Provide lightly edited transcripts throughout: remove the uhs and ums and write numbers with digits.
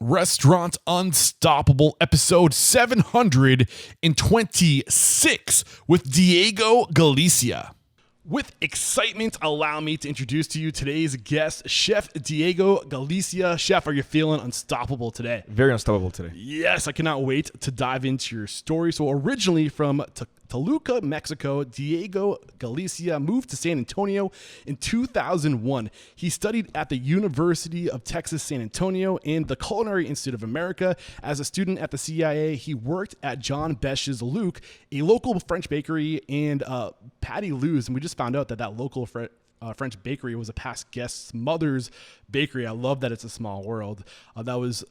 Restaurant Unstoppable, episode 726 with Diego Galicia. With excitement, allow me to introduce to you today's guest, Chef Diego Galicia. Chef, are you feeling unstoppable today? Very unstoppable today. Yes, I cannot wait to dive into your story. So originally from Toluca, Mexico, Diego Galicia moved to San Antonio in 2001. He studied at the University of Texas, San Antonio and the Culinary Institute of America. As a student at the CIA, he worked at John Besh's Luke, a local French bakery, and Patty Lou's. And we just found out that local French bakery was a past guest's mother's bakery. I love that it's a small world. That was...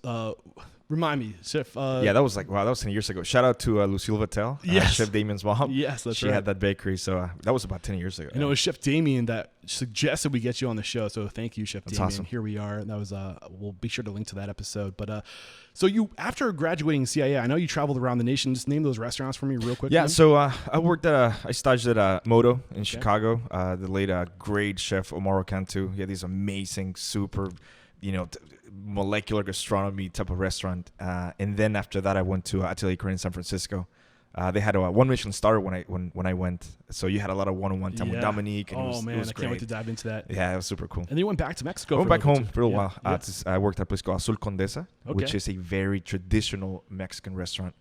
Remind me, Chef. Yeah, that was 10 years ago. Shout out to Lucille Vattel, yes. Chef Damien's mom. Yes, that's she right. had that bakery, so that was about 10 years ago. And it was Chef Damien that suggested we get you on the show, so thank you, Chef Damien. Awesome. Here we are. That was we'll be sure to link to that episode. But so you, after graduating CIA, I know you traveled around the nation. Just name those restaurants for me real quick. Yeah, man. so I staged at Moto in Chicago. The late great chef Omar Cantu. He had these amazing, super, molecular gastronomy type of restaurant. And then after that, I went to Atelier Crenn in San Francisco. They had a one Michelin star when I went. So you had a lot of one-on-one time with Dominique. And it was I can't wait to dive into that. Yeah, it was super cool. And then you went back to Mexico. I went back home for a while. Yes. I worked at a place called Azul Condesa, which is a very traditional Mexican restaurant.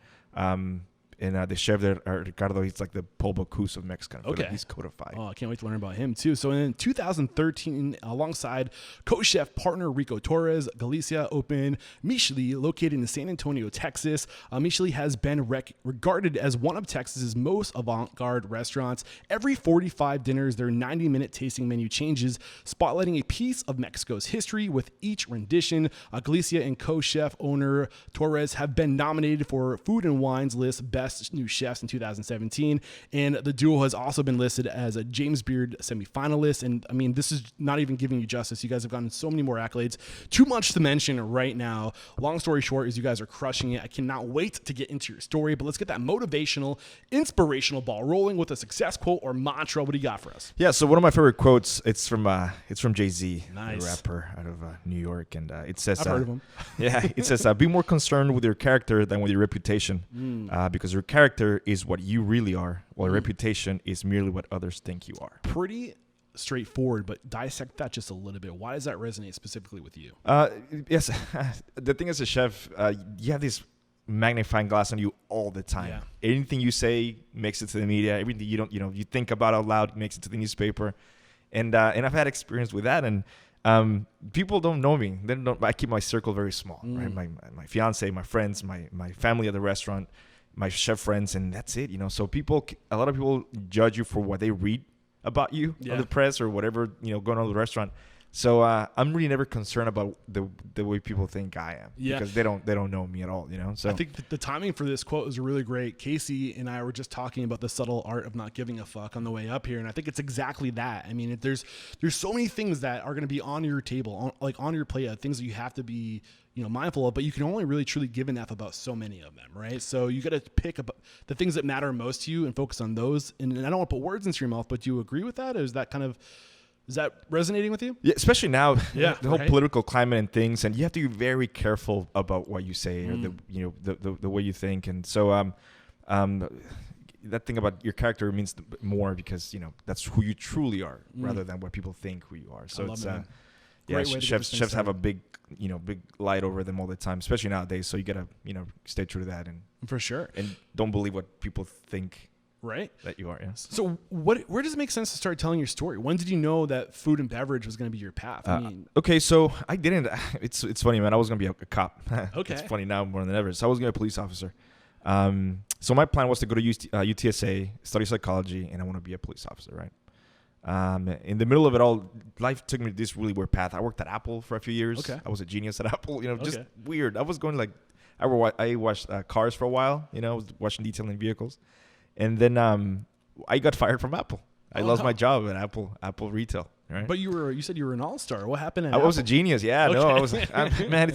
And the chef there, Ricardo, he's like the Paul Bocuse of Mexican. Okay. He's codified. Oh, I can't wait to learn about him too. So in 2013, alongside co-chef partner Rico Torres, Galicia opened Mish-ly, located in San Antonio, Texas. Mish-ly has been regarded as one of Texas's most avant-garde restaurants. Every 45 dinners, their 90-minute tasting menu changes, spotlighting a piece of Mexico's history with each rendition. Galicia and Co-Chef owner Torres have been nominated for Food and Wine's list Best New Chefs in 2017, and the duo has also been listed as a James Beard Semifinalist. And I mean, this is not even giving you justice. You guys have gotten so many more accolades. Too much to mention right now. Long story short is you guys are crushing it. I cannot wait to get into your story, but let's get that motivational, inspirational ball rolling with a success quote or mantra. What do you got for us? Yeah, so one of my favorite quotes, it's from Jay-Z, nice. The rapper out of New York, and it says, I've heard of him. Yeah, it says, be more concerned with your character than with your reputation, because your character is what you really are, while your reputation is merely what others think you are. Pretty straightforward, but dissect that just a little bit. Why does that resonate specifically with you? Yes, the thing as a chef, you have this magnifying glass on you all the time. Yeah. Anything you say makes it to the media. Everything you think about out loud makes it to the newspaper. And I've had experience with that, and people don't know me. I keep my circle very small, right? My fiance, my friends, my family at the restaurant, my chef friends, and that's it. So a lot of people judge you for what they read about you on the press or whatever, going on to the restaurant. So I'm really never concerned about the way people think I am, because they don't know me at all, So I think the timing for this quote is really great. Casey and I were just talking about the subtle art of not giving a fuck on the way up here, and I think it's exactly that. I mean, there's so many things that are going to be on your table, on your plate, things that you have to be mindful of, but you can only really truly give an F about so many of them, right? So you got to pick up the things that matter most to you and focus on those. And I don't want to put words into your mouth, but do you agree with that? Or is that resonating with you? Yeah, especially now, the whole political climate and things, and you have to be very careful about what you say or the way you think. And so that thing about your character means more because that's who you truly are rather than what people think who you are. So chefs have a big light over them all the time, especially nowadays. So you gotta stay true to that, and for sure, and don't believe what people think. Right. That you are, yes. So where does it make sense to start telling your story? When did you know that food and beverage was going to be your path? Okay, so I didn't. It's funny, man. I was going to be a cop. Okay. It's funny now more than ever. So I was going to be a police officer. So my plan was to go to UTSA, study psychology, and I want to be a police officer, right? In the middle of it all, life took me to this really weird path. I worked at Apple for a few years. Okay. I was a genius at Apple, just weird. I was going I watched cars for a while, I was watching detailing vehicles. And then I got fired from Apple. I lost my job at Apple retail. Right? But you said you were an all-star. What happened at I Apple? was a genius. Yeah, okay. No, I was. Man,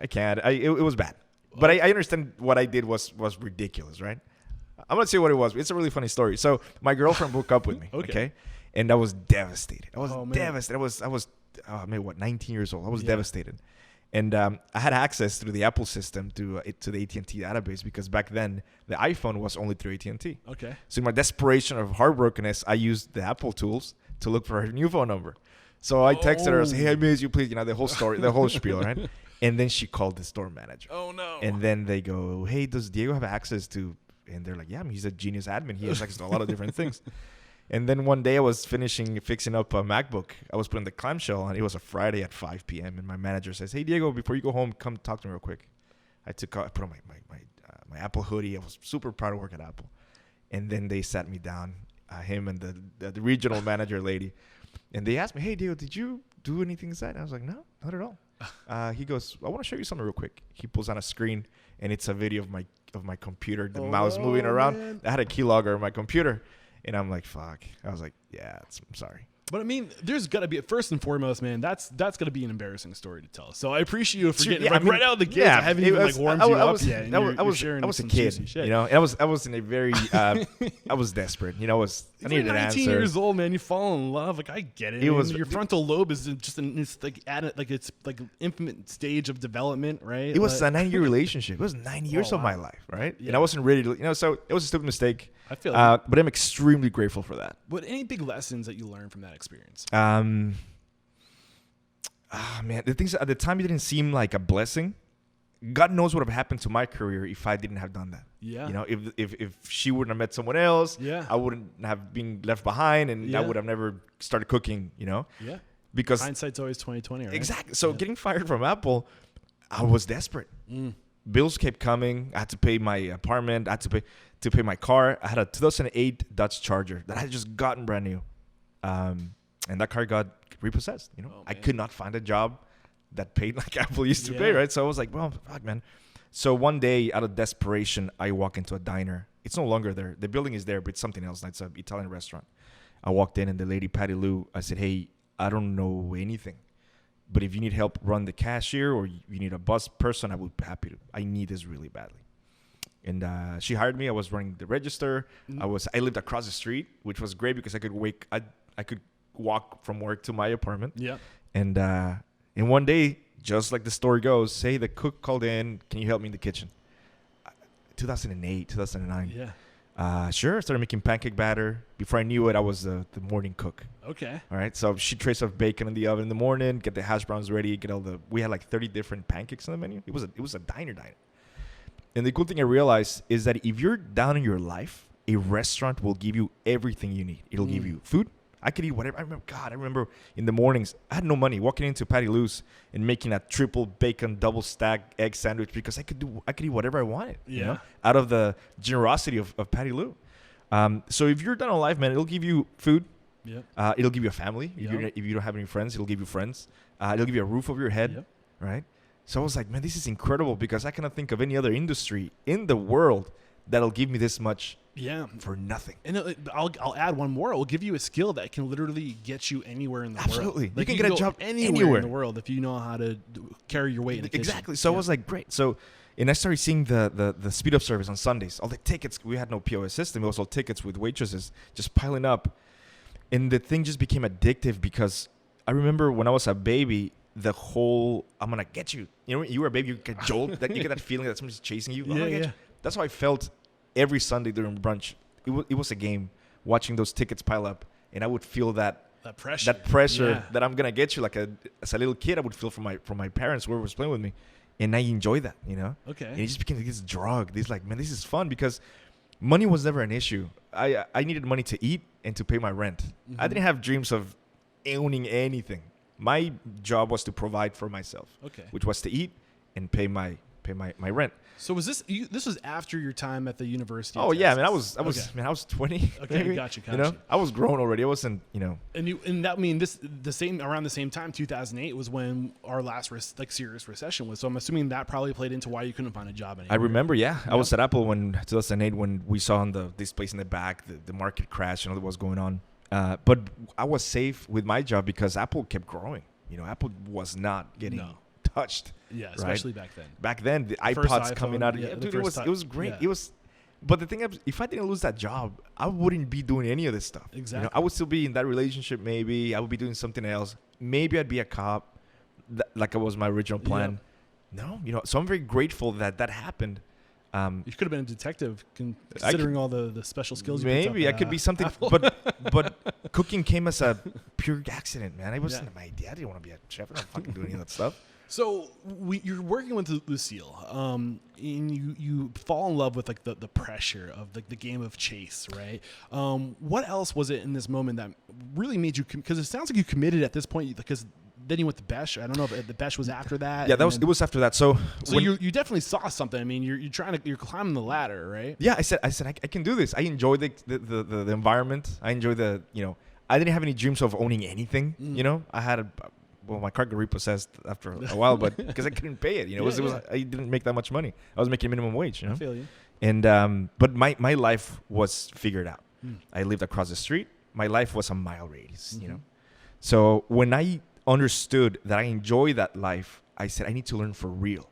I can't. It was bad. But I understand what I did was ridiculous, right? I'm going to say what it was. It's a really funny story. So my girlfriend broke up with me, okay? And I was devastated. I was devastated. I was 19 years old. I was devastated. And I had access through the Apple system to the AT&T database, because back then the iPhone was only through AT&T. Okay. So in my desperation of heartbrokenness, I used the Apple tools to look for her new phone number. So I texted her, I said, hey, I miss you, please. You know, the whole story, the whole spiel, right? And then she called the store manager. Oh, no. And then they go, hey, does Diego have access to... And they're like, yeah, I mean, he's a genius admin. He has access to a lot of different things. And then one day I was fixing up a MacBook. I was putting the clamshell on. It was a Friday at 5 p.m. And my manager says, hey, Diego, before you go home, come talk to me real quick. I put on my Apple hoodie. I was super proud to work at Apple. And then they sat me down, him and the regional manager lady. And they asked me, hey, Diego, did you do anything inside? And I was like, no, not at all. He goes, I want to show you something real quick. He pulls on a screen, and it's a video of my computer, the mouse moving around. Man. I had a keylogger on my computer. And I'm like, fuck. I was like, yeah, I'm sorry. But I mean, there's got to be, first and foremost, man, that's going to be an embarrassing story to tell. So I appreciate you for getting right out of the gate. I haven't even warmed you up yet. I was a kid, you know, and I was in a very, I was desperate, you know, I needed an answer. 19 years old, man, you fall in love. Like, I get it. Your frontal lobe is just it's like infinite stage of development, right? It was a 9-year relationship. It was 9 years of my life, right? Yeah. And I wasn't ready to, you know, so it was a stupid mistake. I feel but I'm extremely grateful for that. What any big lessons that you learned from that experience? Man, the things at the time, it didn't seem like a blessing. God knows what would have happened to my career if I didn't have done that. Yeah. You know, if she wouldn't have met someone else, yeah, I wouldn't have been left behind, and I would have never started cooking, you know? Yeah. Because hindsight's always 20/20, right? Exactly. So getting fired from Apple, I was desperate. Bills kept coming. I had to pay my apartment. I had to pay my car. I had a 2008 Dodge Charger that I had just gotten brand new. And that car got repossessed. You know, I could not find a job that paid like Apple used to pay, right? So I was like, well, fuck, man. So one day, out of desperation, I walk into a diner. It's no longer there. The building is there, but it's something else. It's an Italian restaurant. I walked in, and the lady, Patty Lou, I said, hey, I don't know anything, but if you need help run the cashier or you need a bus person, I would be happy to. I need this really badly. And she hired me. I was running the register. I lived across the street, which was great because I could walk from work to my apartment. Yeah. And one day, just like the story goes, say the cook called in, can you help me in the kitchen? 2008, 2009. Yeah. Sure. I started making pancake batter. Before I knew it, I was the morning cook. Okay. All right. So she trays of bacon in the oven in the morning, get the hash browns ready, we had like 30 different pancakes on the menu. It was a diner. And the cool thing I realized is that if you're down in your life, a restaurant will give you everything you need. It'll give you food. I could eat whatever. I remember in the mornings, I had no money walking into Patty Lou's and making a triple bacon, double stack egg sandwich because I could eat whatever I wanted. Yeah. You know, out of the generosity of Patty Lou. So if you're done in life, man, it'll give you food. Yeah. It'll give you a family. If you don't have any friends, it'll give you friends. It'll give you a roof over your head. Yep. Right. So I was like, man, this is incredible because I cannot think of any other industry in the world that'll give me this much. Yeah, for nothing. And I'll add one more. It will give you a skill that can literally get you anywhere in the world. Absolutely. Like you can get a job anywhere in the world if you know how to carry your weight in the kitchen. Exactly. So I was like, great. So, and I started seeing the speed up service on Sundays. All the tickets, we had no POS system. It was all tickets with waitresses just piling up. And the thing just became addictive because I remember when I was a baby, the whole, I'm going to get you. You know, when you were a baby, you get jolt, that you get that feeling that somebody's chasing you. Yeah. That's how I felt every Sunday during brunch. It was a game, watching those tickets pile up, and I would feel that pressure that I'm gonna get you. Like as a little kid, I would feel from my parents, whoever was playing with me, and I enjoy that, you know. Okay. And it just became like this drug. This like, man, this is fun because money was never an issue. I needed money to eat and to pay my rent. Mm-hmm. I didn't have dreams of owning anything. My job was to provide for myself. Okay. Which was to eat and pay my rent. So was this was after your time at the University of Texas? Yeah, I mean, I was 20. Okay, maybe. Gotcha. You know, I was grown already. I wasn't, you know. And that around the same time, 2008 was when our last serious recession was. So I'm assuming that probably played into why you couldn't find a job anymore. I remember, yeah. I was at Apple when 2008 when we saw on this place in the back the market crash and all that was going on. But I was safe with my job because Apple kept growing. You know, Apple was not getting touched. Yeah, especially back then. Back then, the iPods coming out. Yeah, dude, it was great. Yeah. It was, but the thing is, if I didn't lose that job, I wouldn't be doing any of this stuff. Exactly. You know, I would still be in that relationship. Maybe I would be doing something else. Maybe I'd be a cop. like it was my original plan. No, so I'm very grateful that happened. You could have been a detective, considering all the special skills you maybe picked up I could be something, but cooking came as a pure accident, man. I wasn't my dad. I didn't want to be a chef. I don't fucking do any of that stuff. So you're working with Lucille, and you fall in love with like the pressure of like the game of chase, right? What else was it in this moment that really made you? Because it sounds like you committed at this point, because then you went to Besh. I don't know if the Besh was after that. Yeah, it was after that. So you definitely saw something. I mean, you're climbing the ladder, right? Yeah, I said I can do this. I enjoy the environment. I enjoy I didn't have any dreams of owning anything. I had my car got repossessed after a while, but because I couldn't pay it. It was I didn't make that much money. I was making minimum wage. I feel you. And but my life was figured out. I lived across the street. My life was a mile radius. So when I understood that I enjoy that life, I said I need to learn for real,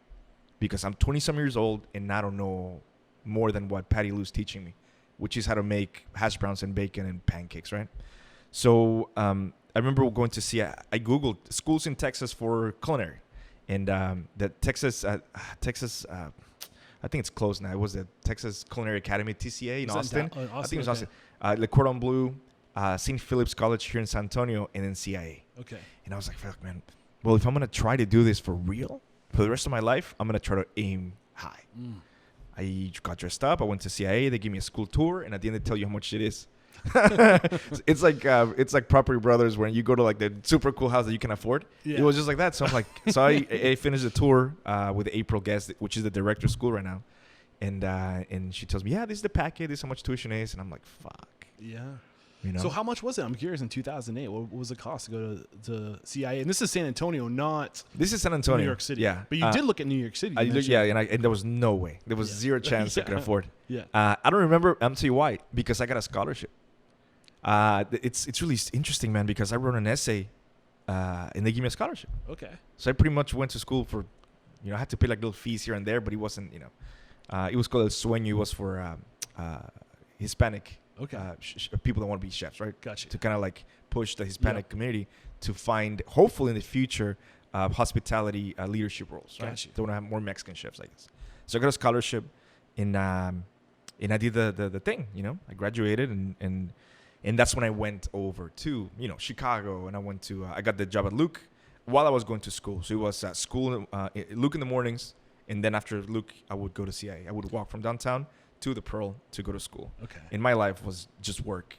because I'm 20-some years old and I don't know more than what Patty Lou's teaching me, which is how to make hash browns and bacon and pancakes, right? So I remember going to see, I Googled schools in Texas for culinary, and the Texas, I think it's closed now. It was the Texas Culinary Academy, TCA in Austin. I think it was Austin. Le Cordon Bleu, St. Philip's College here in San Antonio, and then CIA. Okay. And I was like, fuck, man. Well, if I'm going to try to do this for real, for the rest of my life, I'm going to try to aim high. I got dressed up. I went to CIA. They gave me a school tour. And at the end, they tell you how much it is. It's like Property Brothers, when you go to like the super cool house that you can afford. Yeah. It was just like that. So I'm like, I finished the tour with April Guest, which is the director of school right now. And she tells me, yeah, this is the packet. This is how much tuition is. And I'm like, fuck. Yeah. So how much was it? I'm curious. In 2008, what was the cost to go to CIA? And this is San Antonio, not this is San Antonio, New York City. Yeah, but you did look at New York City. And there was no way. There was zero chance I could afford. Yeah. I don't remember. I'm tell you why. Because I got a scholarship. It's really interesting, man. Because I wrote an essay, and they gave me a scholarship. Okay. So I pretty much went to school for, I had to pay like little fees here and there, but it wasn't, it was called El Sueño. It was for Hispanic. Okay. People that want to be chefs, right? Gotcha. To kind of like push the Hispanic community to find, hopefully in the future, hospitality leadership roles, right? Gotcha. They want to have more Mexican chefs, I guess. So I got a scholarship, and I did the thing, I graduated, and that's when I went over to, Chicago, and I got the job at Luke while I was going to school. So it was school, Luke in the mornings, and then after Luke, I would go to CIA. I would walk from downtown to the Pearl to go to school. Okay. And my life was just work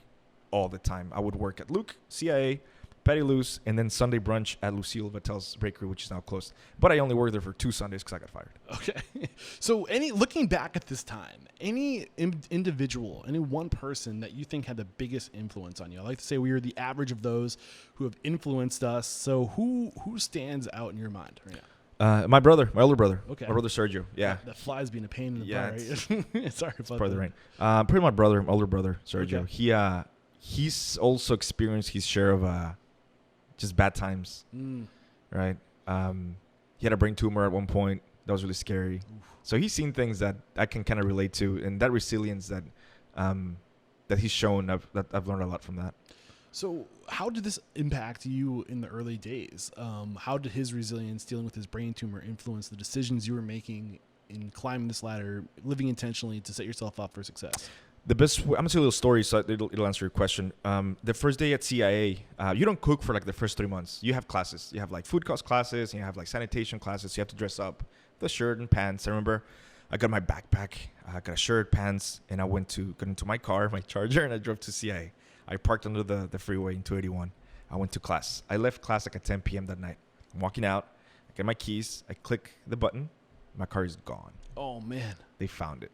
all the time. I would work at Luke, CIA, Patty Lou's, and then Sunday brunch at Lucille Vattel's Bakery, which is now closed. But I only worked there for 2 Sundays because I got fired. Okay. So looking back at this time, any individual, any one person that you think had the biggest influence on you? I like to say we are the average of those who have influenced us. So who stands out in your mind right now? My older brother. Okay. My brother Sergio. Yeah. That flies being a pain in the butt, right? Sorry about part of the that. rain. Pretty my older brother Sergio. Okay. He's also experienced his share of just bad times. Right. He had a brain tumor at one point. That was really scary. Oof. So he's seen things that I can kind of relate to, and that resilience that he's shown. I've learned a lot from that. So how did this impact you in the early days? How did his resilience dealing with his brain tumor influence the decisions you were making in climbing this ladder, living intentionally to set yourself up for success? I'm going to tell you a little story so it'll answer your question. The first day at CIA, you don't cook for like the first 3 months. You have classes. You have like food cost classes, and you have like sanitation classes. So you have to dress up, the shirt and pants. I remember I got my backpack, I got a shirt, pants, and I got into my car, my Charger, and I drove to CIA. I parked under the freeway in 281. I went to class. I left class like at 10 p.m. that night. I'm walking out. I get my keys. I click the button. My car is gone. Oh, man. They found it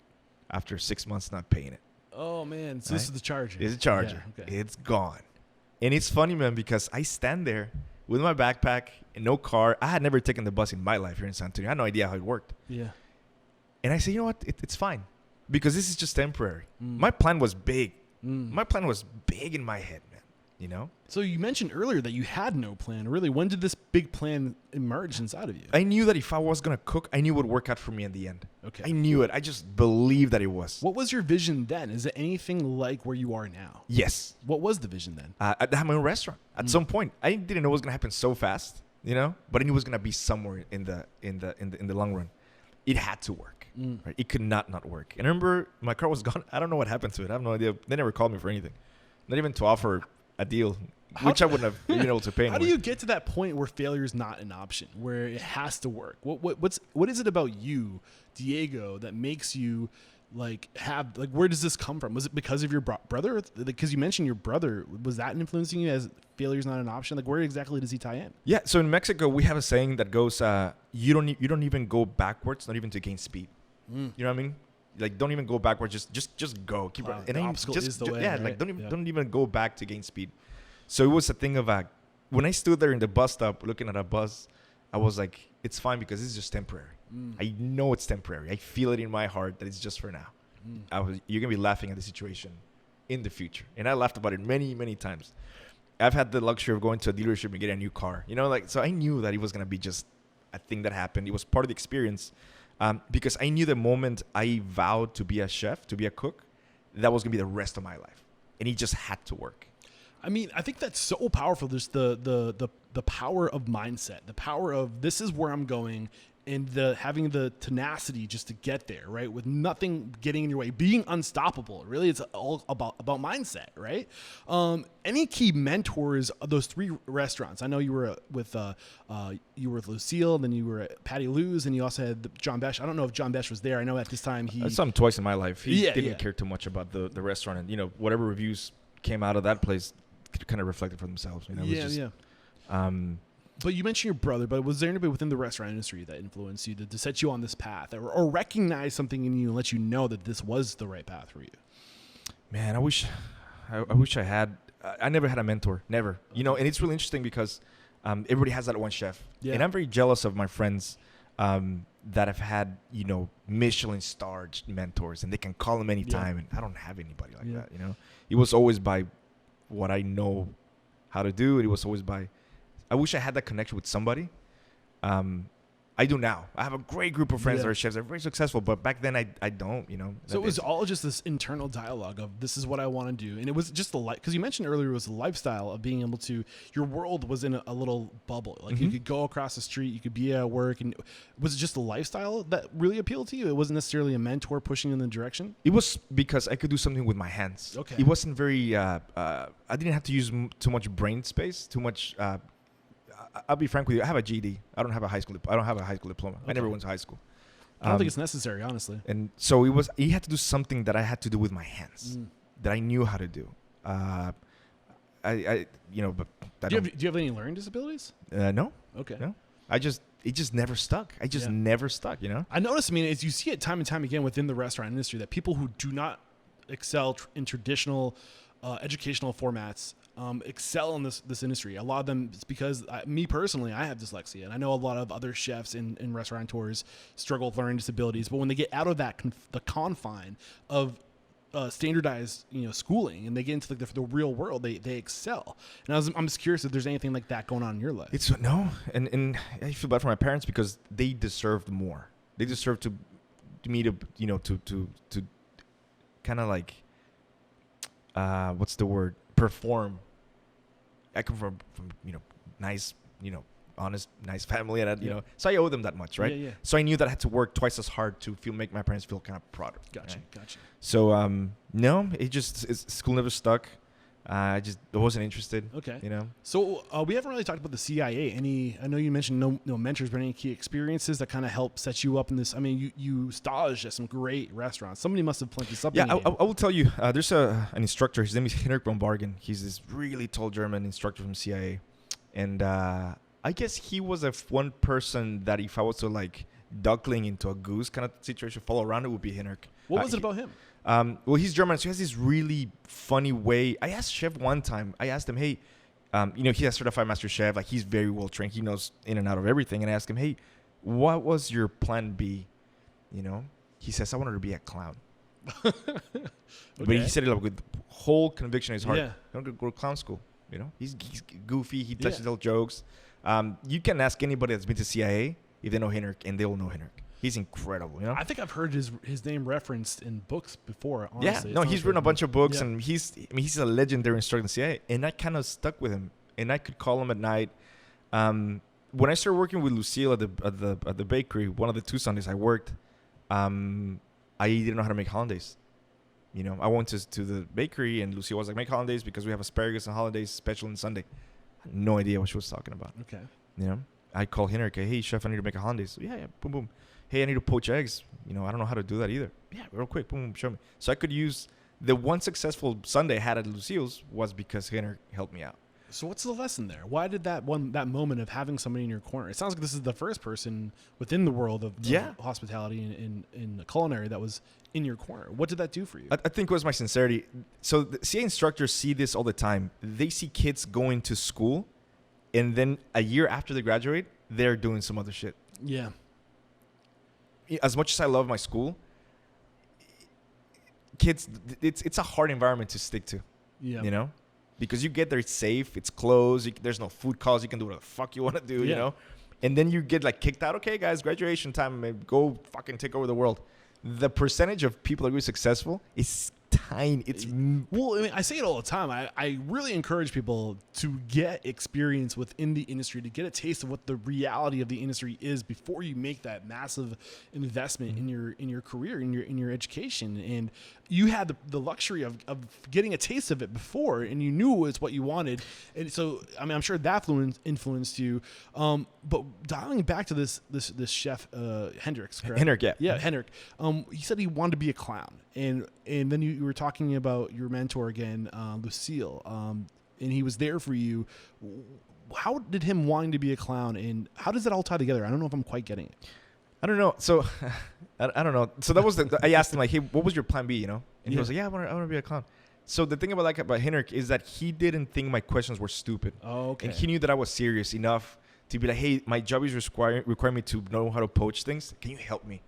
after 6 months not paying it. Oh, man. So this is the Charger. It's a Charger. Yeah, okay. It's gone. And it's funny, man, because I stand there with my backpack and no car. I had never taken the bus in my life here in San Antonio. I had no idea how it worked. Yeah. And I say, you know what? It's fine because this is just temporary. My plan was big. My plan was big in my head, man, So you mentioned earlier that you had no plan. Really, when did this big plan emerge inside of you? I knew that if I was going to cook, I knew it would work out for me in the end. Okay. I knew it. I just believed that it was. What was your vision then? Is it anything like where you are now? Yes. What was the vision then? I had my own restaurant. At some point, I didn't know it was going to happen so fast. you know, but I knew it was gonna be somewhere in the long run. It had to work. Right? It could not work. And I remember my car was gone. I don't know what happened to it. I have no idea. They never called me for anything, not even to offer a deal, which I wouldn't have been able to pay. How do you get to that point where failure is not an option, where it has to work? What is it about you, Diego, that makes you where does this come from? Was it because of your brother? Because you mentioned your brother, was that influencing you as failure is not an option? Like, where exactly does he tie in? Yeah. So in Mexico, we have a saying that goes, you don't even go backwards, not even to gain speed. You know what I mean? Like, don't even go backwards. Just go. Keep running. The obstacle is the way. Yeah. Right? Like, don't even go back to gain speed. So it was a thing of when I stood there in the bus stop looking at a bus, I was like, it's fine because this is just temporary. I know it's temporary. I feel it in my heart that it's just for now. You're gonna be laughing at the situation in the future, and I laughed about it many times. I've had the luxury of going to a dealership and getting a new car. You know, like, so I knew that it was gonna be just a thing that happened. It was part of the experience, because I knew the moment I vowed to be a chef, to be a cook, that was gonna be the rest of my life, and it just had to work. I mean, I think that's so powerful. There's the power of mindset, the power of this is where I'm going, and having the tenacity just to get there, right? With nothing getting in your way, being unstoppable. Really, it's all about mindset, right? Any key mentors of those 3 restaurants? I know you were with Lucille, then you were at Patty Lou's, and you also had John Besh. I don't know if John Besh was there. I know at this time I saw him twice in my life. He didn't care too much about the restaurant, and, you know, whatever reviews came out of that place kind of reflected for themselves. You know, But you mentioned your brother, but was there anybody within the restaurant industry that influenced you to set you on this path, or recognize something in you and let you know that this was the right path for you? Man, I wish I had. I never had a mentor, never. You know, and it's really interesting because everybody has that one chef, and I'm very jealous of my friends that have had, you know, Michelin starred mentors, and they can call them anytime, and I don't have anybody like that. You know, it was always by what I know how to do, and it was always by. I wish I had that connection with somebody. I do now. I have a great group of friends that are chefs. They're very successful, but back then I don't, you know. So it was all just this internal dialogue of this is what I want to do. And it was just the because you mentioned earlier it was the lifestyle of being able to, your world was in a little bubble. Like you could go across the street, you could be at work. And was it just the lifestyle that really appealed to you? It wasn't necessarily a mentor pushing you in the direction? It was because I could do something with my hands. Okay. It wasn't very, I didn't have to use too much brain space, too much, I'll be frank with you. I have a GED. I don't have a high school diploma. Okay. I never went to high school. I don't think it's necessary, honestly. And so he had to do something that I had to do with my hands, that I knew how to do. You know, but do you have any learning disabilities? No. Okay. No. It just never stuck. I just never stuck, you know? I noticed, I mean, as you see it time and time again within the restaurant industry, that people who do not excel in traditional educational formats excel in this industry. A lot of them, it's because me personally, I have dyslexia, and I know a lot of other chefs and restaurateurs struggle with learning disabilities. But when they get out of that the confine of standardized, you know, schooling, and they get into the real world, they excel. And I'm just curious if there's anything like that going on in your life. It's no, and I feel bad for my parents because they deserved more. They deserved me to you know to kind of like what's the word, perform. I come from you know, nice, you know, honest, nice family, and you know, so I owe them that much, right? Yeah. So I knew that I had to work twice as hard to make my parents feel kind of proud of me. Gotcha. So no, school never stuck. I wasn't interested. Okay. You know. So we haven't really talked about the CIA. I know you mentioned no mentors, but any key experiences that kind of help set you up in this? I mean, you stage at some great restaurants. Somebody must have plenty something. Yeah, I will tell you. There's an instructor. His name is Henrik von Bargen. He's this really tall German instructor from CIA, and I guess he was one person that if I was to like duckling into a goose kind of situation, follow around, it would be Henrik. What was it about him? Well, he's German, so he has this really funny way. I asked Chef one time, I asked him, hey, you know, he has certified master chef. Like, he's very well trained. He knows in and out of everything. And I asked him, hey, what was your plan B? You know, he says, I wanted to be a clown. Okay. But he said it like with whole conviction in his heart. Yeah. I don't go to clown school. You know, he's goofy. He touches little jokes. You can ask anybody that's been to CIA if they know Henrik, and they will know Henrik. He's incredible, you know. I think I've heard his name referenced in books before. Honestly. Yeah, no, he's written a bunch of books, and he's a legendary instructor in the CIA, and I kind of stuck with him. And I could call him at night, when I started working with Lucille at the bakery, one of the 2 Sundays I worked, I didn't know how to make hollandaise. You know, I went to the bakery and Lucille was like, make hollandaise because we have asparagus on holidays, special on Sunday. I had no idea what she was talking about. Okay. You know, I call Henrik, hey chef, I need to make a hollandaise. So, yeah, boom, boom. Hey, I need to poach eggs. You know, I don't know how to do that either. Yeah, real quick, boom, boom, show me. So I could use the one successful Sunday I had at Lucille's was because Henrik helped me out. So what's the lesson there? Why did that moment of having somebody in your corner? It sounds like this is the first person within the world of hospitality and in culinary that was in your corner. What did that do for you? I think it was my sincerity. So the CA instructors see this all the time. They see kids going to school, and then a year after they graduate, they're doing some other shit. Yeah. As much as I love my school, kids, it's a hard environment to stick to. Yeah. You know? Because you get there, it's safe, it's closed, there's no food calls, you can do whatever the fuck you want to do, you know? And then you get like kicked out. Okay, guys, graduation time, maybe go fucking take over the world. The percentage of people that are really successful is tiny. Well, I mean, I say it all the time. I really encourage people to get experience within the industry, to get a taste of what the reality of the industry is before you make that massive investment in your career, in your education. And you had the luxury of getting a taste of it before, and you knew it's what you wanted. And so, I mean, I'm sure that influenced you. But dialing back to this chef, Hendricks, correct? Henrik, yeah. Yeah, Henrik. He said he wanted to be a clown. And then you were talking about your mentor again, Lucille, and he was there for you. How did him wanting to be a clown, and how does that all tie together? I don't know if I'm quite getting it. I don't know. So I don't know. So that was I asked him like, hey, what was your plan B? You know, and he was like, yeah, I want to be a clown. So the thing about Henrik is that he didn't think my questions were stupid. Oh, okay. And he knew that I was serious enough to be like, hey, my job is require me to know how to poach things. Can you help me?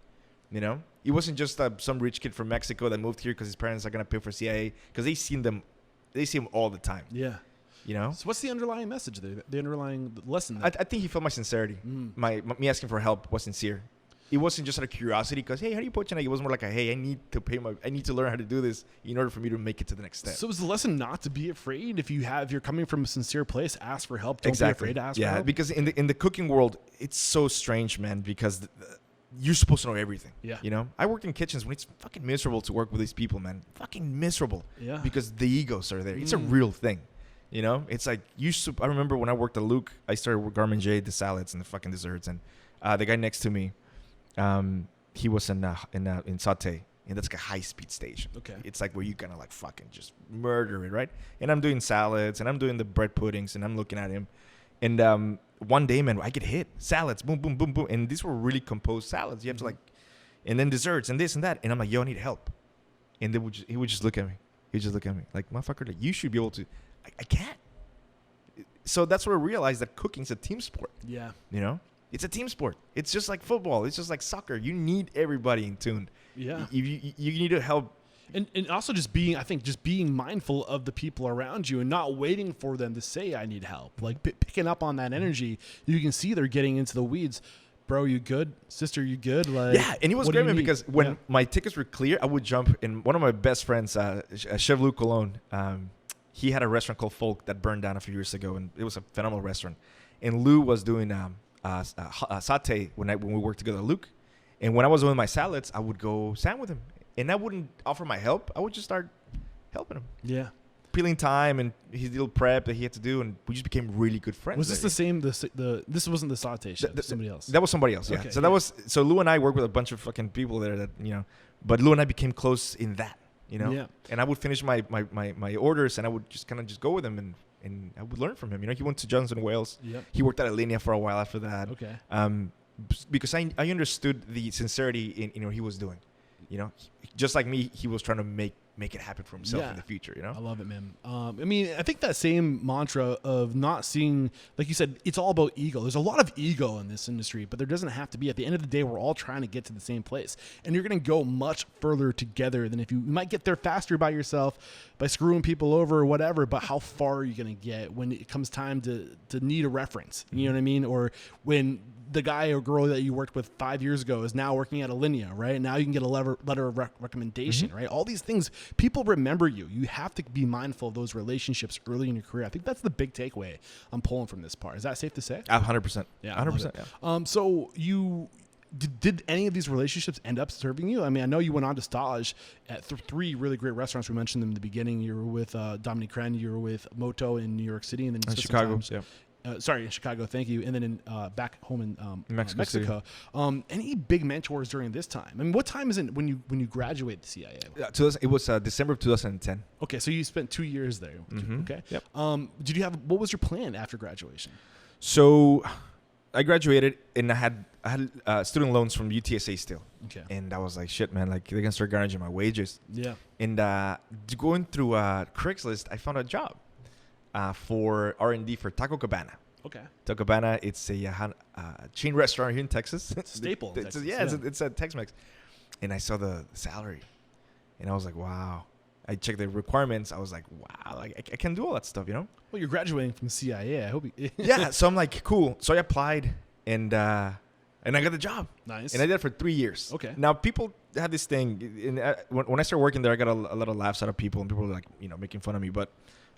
You know, it wasn't just some rich kid from Mexico that moved here because his parents are gonna pay for CIA, because they see him all the time. Yeah. You know. So what's the underlying message there? The underlying lesson there? I think he felt my sincerity. Me asking for help was sincere. It wasn't just out of curiosity because, hey, how do you poach an egg? It was more like, hey, I need to learn how to do this in order for me to make it to the next step. So is the lesson not to be afraid? If you're coming from a sincere place, ask for help. Don't be afraid to ask for help. Yeah, because in the cooking world, it's so strange, man, because you're supposed to know everything. Yeah. You know, I worked in kitchens when it's fucking miserable to work with these people, man. Fucking miserable. Yeah. Because the egos are there. It's a real thing. You know, it's like I remember when I worked at Luke, I started with Garmin J, the salads and the fucking desserts, and the guy next to me, he was in Saute, and that's like a high speed station. Okay. It's like where you kind of like fucking just murder it, right? And I'm doing salads and I'm doing the bread puddings and I'm looking at him, and one day, man, I get hit. Salads, boom, boom, boom, boom. And these were really composed salads. You have to like, and then desserts and this and that. And I'm like, yo, I need help. And he would just look at me. He would just look at me like, motherfucker, like, you should be able to. I can't. So that's where I realized that cooking's a team sport. Yeah. You know, it's a team sport. It's just like football. It's just like soccer. You need everybody in tune. Yeah. You need to help. And also just being mindful of the people around you and not waiting for them to say, I need help. Like picking up on that energy. You can see they're getting into the weeds. Bro, you good? Sister, you good? Like, yeah, and it was great, man, because when my tickets were clear, I would jump. And one of my best friends, Chef Luke Colon, he had a restaurant called Folk that burned down a few years ago, and it was a phenomenal restaurant. And Lou was doing satay when we worked together at Luke. And when I was doing my salads, I would go stand with him. And I wouldn't offer my help. I would just start helping him. Yeah. Peeling time and his little prep that he had to do, and we just became really good friends. Was this the same? This wasn't the saute chef. Somebody else. That was somebody else. Yeah. Okay, So Lou and I worked with a bunch of fucking people there that, you know, but Lou and I became close in that, you know. Yeah. And I would finish my orders, and I would just kind of just go with him, and I would learn from him. You know, he went to Johnson Wales. Yep. He worked at Alinea for a while after that. Okay. Because I understood the sincerity in what he was doing. You know, just like me, he was trying to make it happen for himself in the future, you know? I love it, man. I mean, I think that same mantra of not seeing, like you said, it's all about ego. There's a lot of ego in this industry, but there doesn't have to be. At the end of the day, we're all trying to get to the same place. And you're going to go much further together than if you might get there faster by yourself, by screwing people over or whatever, but how far are you going to get when it comes time to need a reference? You know what I mean? Or when the guy or girl that you worked with 5 years ago is now working at Alinea, right? Now you can get a letter of recommendation, right? All these things, people remember you. You have to be mindful of those relationships early in your career. I think that's the big takeaway I'm pulling from this part. Is that safe to say? 100%. Yeah, 100%. Yeah. So you did any of these relationships end up serving you? I mean, I know you went on to stage at 3 really great restaurants. We mentioned them in the beginning. You were with Gimmick Crenn. You were with Moto in New York City, and then Chicago. Yeah. In Chicago. Thank you. And then in back home in Mexico. Any big mentors during this time? I mean, what time is it when you graduate the CIA? It was December of 2010. Okay, so you spent 2 years there. Mm-hmm. Okay. Yep. What was your plan after graduation? So I graduated and I had student loans from UTSA still. Okay. And I was like, shit, man, like they're gonna start garnishing my wages. Yeah. And going through Craigslist, I found a job for R&D for Taco Cabana. Okay. Taco Cabana, it's a chain restaurant here in Texas. It's a staple. In Texas. It's a Tex-Mex. And I saw the salary, and I was like, wow. I checked the requirements. I was like, wow, like I can do all that stuff, you know? Well, you're graduating from CIA. I hope you... Yeah, so I'm like, cool. So I applied, and I got the job. Nice. And I did it for 3 years. Okay. Now, people have this thing. When I started working there, I got a lot of laughs out of people, and people were like, making fun of me. But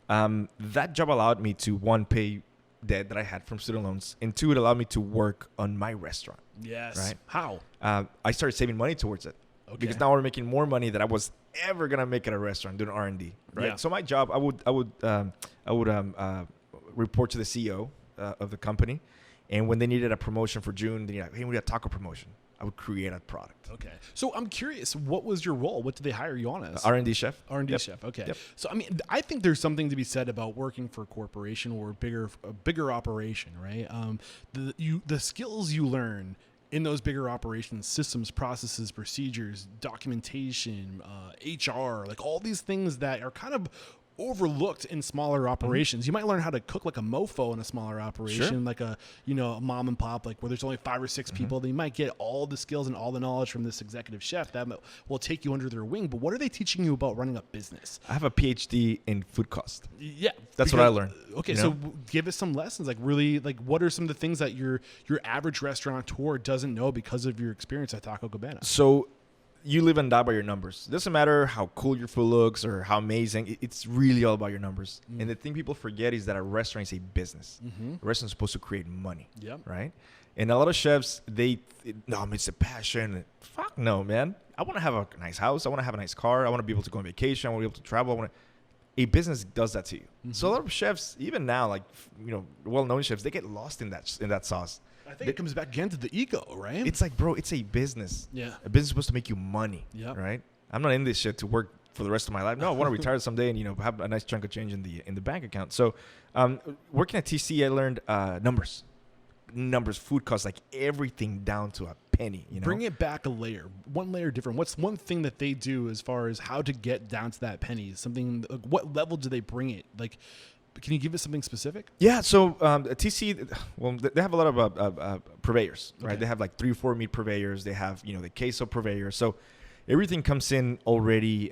that job allowed me to, 1, pay debt that I had from student loans, and 2, it allowed me to work on my restaurant. Yes. Right? How? I started saving money towards it. Okay. Because now we're making more money than I was ever gonna make at a restaurant doing R&D, right? Yeah. So my job, I would report to the CEO of the company, and when they needed a promotion for June, they're like, hey, we got a taco promotion. I would create a product. Okay. So I'm curious, what was your role? What did they hire you on as? R&D chef. R&D Yep. chef. Okay. Yep. So I mean, I think there's something to be said about working for a corporation or a bigger operation, right? The skills you learn in those bigger operations, systems, processes, procedures, documentation, HR, like all these things that are kind of overlooked in smaller operations. You might learn how to cook like a mofo in a smaller operation, Sure. like a mom and pop, like where there's only 5 or 6 people. Then you might get all the skills and all the knowledge from this executive chef that will take you under their wing. But what are they teaching you about running a business? I have a PhD in food cost. Yeah, That's what I learned. Okay, so give us some lessons. Like really, like what are some of the things that your average restaurateur doesn't know because of your experience at Taco Cabana? So you live and die by your numbers. It doesn't matter how cool your food looks or how amazing. It's really all about your numbers. And the thing people forget is that a restaurant is a business. A restaurant is supposed to create money. Yep. Right? And a lot of chefs, it's a passion. Fuck no, man. I want to have a nice house. I want to have a nice car. I want to be able to go on vacation. I want to be able to travel. A business does that to you. So a lot of chefs, even now, like, well-known chefs, they get lost in that sauce. I think it comes back again to the ego, right? It's like, bro, it's a business. Yeah. A business is supposed to make you money. Yep. Right? I'm not in this shit to work for the rest of my life. No, I want to retire someday and have a nice chunk of change in the bank account. So, working at TC, I learned numbers, food costs, like everything down to a penny. Bring it back one layer different. What's one thing that they do as far as how to get down to that penny? Something. What level do they bring it? Like, can you give us something specific? Yeah. So TC, well, they have a lot of purveyors, right? Okay. They have like 3 or 4 meat purveyors. They have the queso purveyor. So everything comes in already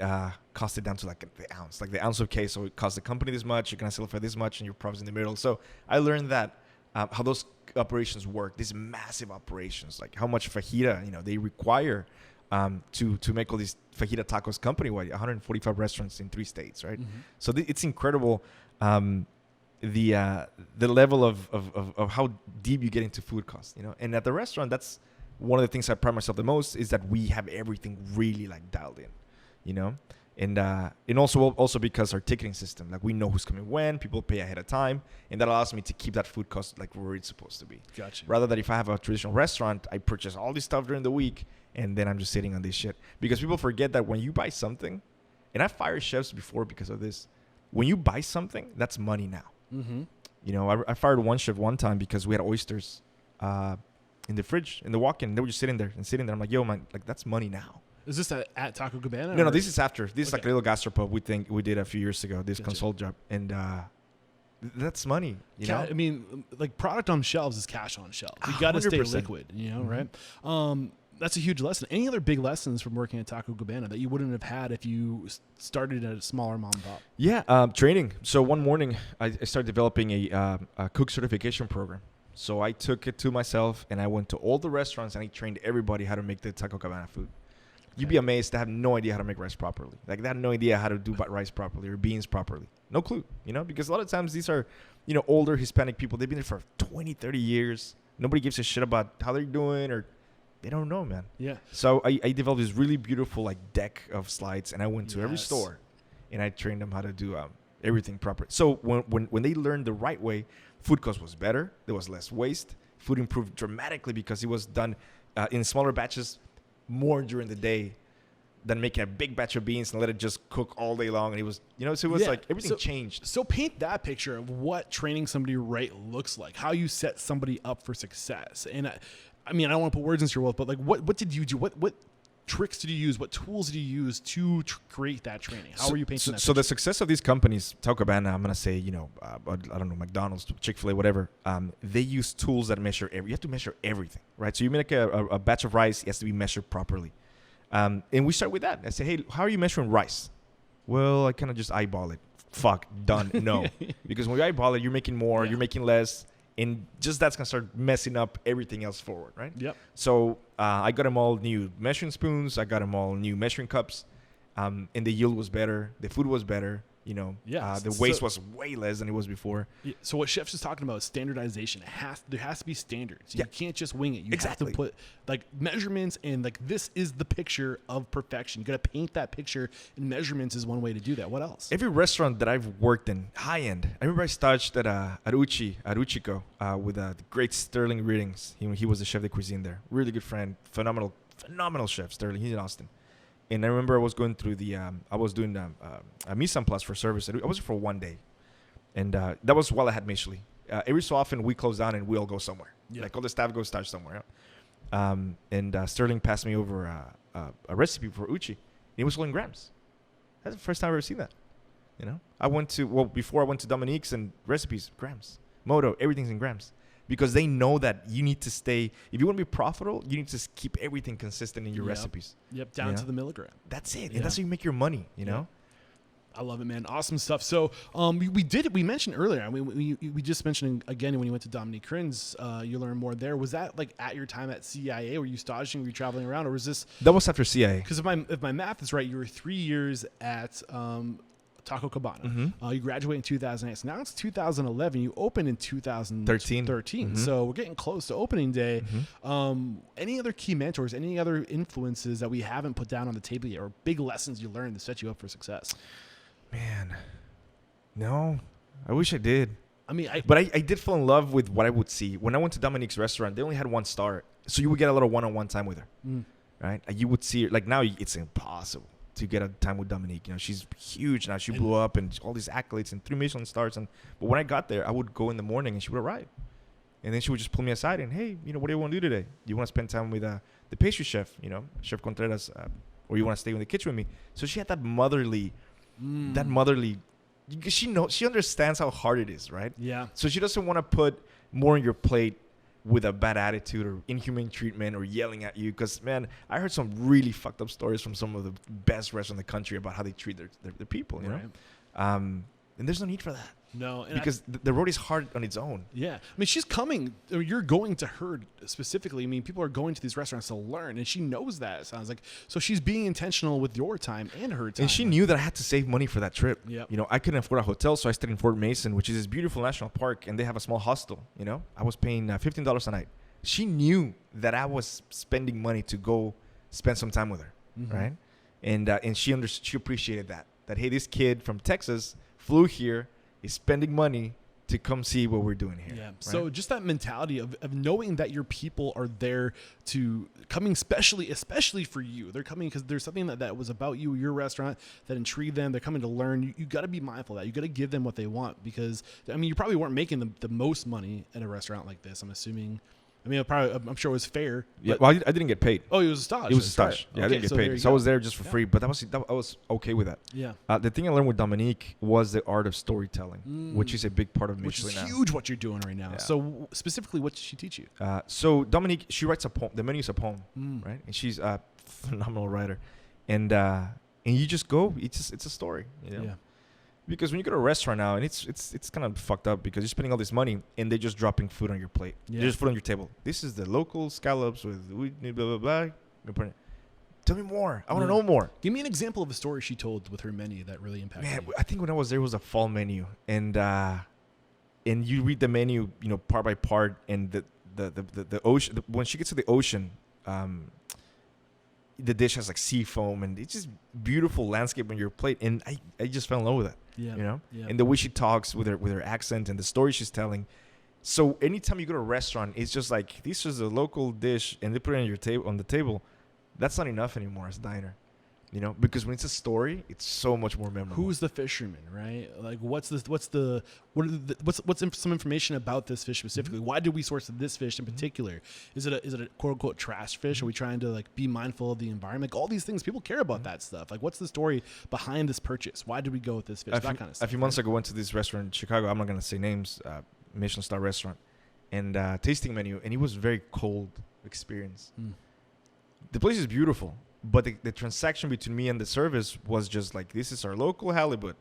costed down to like the ounce. Like the ounce of queso, it costs the company this much. You're gonna sell it for this much, and your profit's in the middle. So I learned that how those operations work. These massive operations, like how much fajita they require to make all these fajita tacos company-wide. 145 restaurants in 3 states, right? So it's incredible. The level of how deep you get into food costs, and at the restaurant, that's one of the things I pride myself the most is that we have everything really like dialed in, and also because our ticketing system, like we know who's coming when, people pay ahead of time, and that allows me to keep that food cost like where it's supposed to be. Gotcha. Rather than if I have a traditional restaurant, I purchase all this stuff during the week, and then I'm just sitting on this shit because people forget that when you buy something, and I fired chefs before because of this. When you buy something, that's money now. I fired one chef one time because we had oysters in the fridge, in the walk-in. They were just sitting there. I'm like, yo, man, like that's money now. Is this at Taco Cabana? No, this is after. This is like a little gastropub we did a few years ago, this consult job. And that's money, I mean, like product on shelves is cash on shelves. You got to stay liquid, right? That's a huge lesson. Any other big lessons from working at Taco Cabana that you wouldn't have had if you started at a smaller mom and pop? Yeah, training. So one morning, I started developing a cook certification program. So I took it to myself, and I went to all the restaurants, and I trained everybody how to make the Taco Cabana food. You'd be amazed. They have no idea how to make rice properly. Like, they have no idea how to do rice properly or beans properly. No clue, because a lot of times these are, older Hispanic people. They've been there for 20, 30 years. Nobody gives a shit about how they're doing, or they don't know, man. Yeah. So I developed this really beautiful, deck of slides, and I went to every store, and I trained them how to do everything proper. So when they learned the right way, food cost was better. There was less waste. Food improved dramatically because it was done in smaller batches more during the day than making a big batch of beans and let it just cook all day long. And it was, so it was everything changed. So paint that picture of what training somebody right looks like, how you set somebody up for success. And I don't want to put words into your mouth, but what did you do? What tricks did you use? What tools did you use to create that training? How were you painting that? So the success of these companies, Taco Cabana, I'm going to say, I don't know, McDonald's, Chick-fil-A, whatever, they use tools that measure you have to measure everything, right? So you make a batch of rice, it has to be measured properly. And we start with that. I say, hey, how are you measuring rice? Well, I kind of just eyeball it. Fuck, done. No. Because when you eyeball it, you're making more, you're making less. And just that's going to start messing up everything else forward, right? Yep. So I got them all new measuring spoons. I got them all new measuring cups. And the yield was better. The food was better. The waste was way less than it was before. Yeah, so what Chef's just talking about is standardization. There has to be standards. You can't just wing it. You have to put measurements, and this is the picture of perfection. You got to paint that picture, and measurements is one way to do that. What else? Every restaurant that I've worked in, high end. I remember I started at Ruchico with the great Sterling Readings. He was the chef de cuisine there. Really good friend, phenomenal chef Sterling. He's in Austin. And I remember I was going through I was doing a mise en place for service. I was for one day. And that was while I had mish-ly. Every so often we close down and we all go somewhere. Yeah. All the staff goes start somewhere. And Sterling passed me over a recipe for uchi. It was all in grams. That's the first time I've ever seen that. Before I went to Dominique's and recipes, grams. Moto, everything's in grams. Because they know that you need to stay, if you want to be profitable, you need to keep everything consistent in your recipes. Yep, down to the milligram. That's it. And that's how you make your money, know? I love it, man. Awesome stuff. So we mentioned earlier, we just mentioned again when you went to Dominique Crenn's, you learned more there. Was that at your time at CIA? Were you staging? Were you traveling around? Or was this? That was after CIA. Because if my math is right, you were 3 years at Taco Cabana. Mm-hmm. You graduated in 2008. So now it's 2011. You opened in 2013. Mm-hmm. So we're getting close to opening day. Mm-hmm. Any other key mentors, any other influences that we haven't put down on the table yet, or big lessons you learned to set you up for success? Man, no. I wish I did. I did fall in love with what I would see. When I went to Dominique's restaurant, they only had 1 star. So you would get a lot of one-on-one time with her. Right? You would see her. Now it's impossible to get a time with Dominique. She's huge now. She blew up and all these accolades and 3 Michelin stars. But when I got there, I would go in the morning and she would arrive. And then she would just pull me aside and, hey, what do you want to do today? Do you want to spend time with the pastry chef, Chef Contreras, or you want to stay in the kitchen with me? So she had that motherly, because she understands how hard it is, right? Yeah. So she doesn't want to put more on your plate with a bad attitude or inhumane treatment or yelling at you. Because, man, I heard some really fucked up stories from some of the best restaurants in the country about how they treat their people, you know? And there's no need for that. No. Because the road is hard on its own. Yeah. She's coming, or you're going to her specifically. People are going to these restaurants to learn, and she knows that, it sounds like. So she's being intentional with your time and her time. And she knew that I had to save money for that trip. Yep. I couldn't afford a hotel, so I stayed in Fort Mason, which is this beautiful national park, and they have a small hostel, I was paying $15 a night. She knew that I was spending money to go spend some time with her, right? And she appreciated that, hey, this kid from Texas flew here, is spending money to come see what we're doing here. Yeah. Right? So just that mentality of knowing that your people are there to coming especially for you. They're coming because there's something that was about you, your restaurant, that intrigued them. They're coming to learn. You got to be mindful of that. You got to give them what they want, because you probably weren't making the most money in a restaurant like this, I'm assuming. I'm sure it was fair. Yeah, well, I didn't get paid. Oh, it was a stage. It was a stage. Yeah, okay, I didn't get paid. So I was there just for free, but I was okay with that. Yeah. The thing I learned with Dominique was the art of storytelling, which is a big part of Michelin now. Which is huge what you're doing right now. Yeah. So specifically, what did she teach you? So Dominique, she writes a poem. The menu is a poem, right? And she's a phenomenal writer. And you just go. It's a story. Yeah. Because when you go to a restaurant now, and it's kind of fucked up because you're spending all this money and they're just dropping food on your plate. Yeah. They just put on your table. This is the local scallops with blah, blah, blah. Tell me more. I want to know more. Give me an example of a story she told with her menu that really impacted Man, you. I think when I was there, it was a fall menu. And you read the menu, part by part. And the ocean, when she gets to the ocean, the dish has like sea foam. And it's just beautiful landscape on your plate. And I just fell in love with it. Yeah. And the way she talks with her accent and the story she's telling. So anytime you go to a restaurant, it's just like, this is a local dish and they put it on the table. That's not enough anymore as a diner, because when it's a story, it's so much more memorable. Who's the fisherman, right? Like, what's some information about this fish specifically? Mm-hmm. Why did we source this fish in particular? Is it a quote unquote trash fish? Mm-hmm. Are we trying to like be mindful of the environment? Like, all these things, people care about that stuff. Like, what's the story behind this purchase? Why did we go with this fish? That kind of stuff. A few months ago, I went to this restaurant in Chicago. I'm not gonna say names. Michelin star restaurant, and tasting menu, and it was a very cold experience. The place is beautiful, but the transaction between me and the service was just like, this is our local halibut.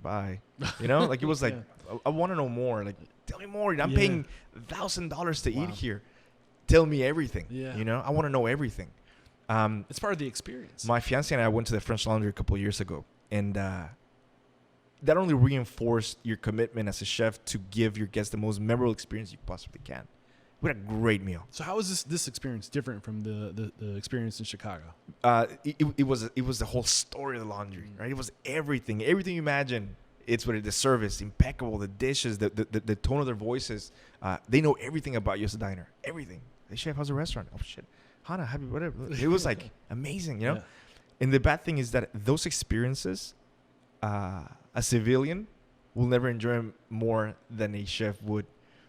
Bye. Like it was like, I want to know more. Like, tell me more. I'm paying $1,000 to eat here. Tell me everything. Yeah. I want to know everything. It's part of the experience. My fiance and I went to the French Laundry a couple of years ago, and that only reinforced your commitment as a chef to give your guests the most memorable experience you possibly can. We had a great meal. So how is this experience different from the experience in Chicago? It was the whole story of the laundry, right? It was everything you imagine. It's what the service, impeccable, the dishes, the tone of their voices. They know everything about you as a diner. Everything. Hey, chef, how's the restaurant? Oh shit, Hannah, happy whatever. It was like amazing, Yeah. And the bad thing is that those experiences, a civilian will never enjoy them more than a chef would.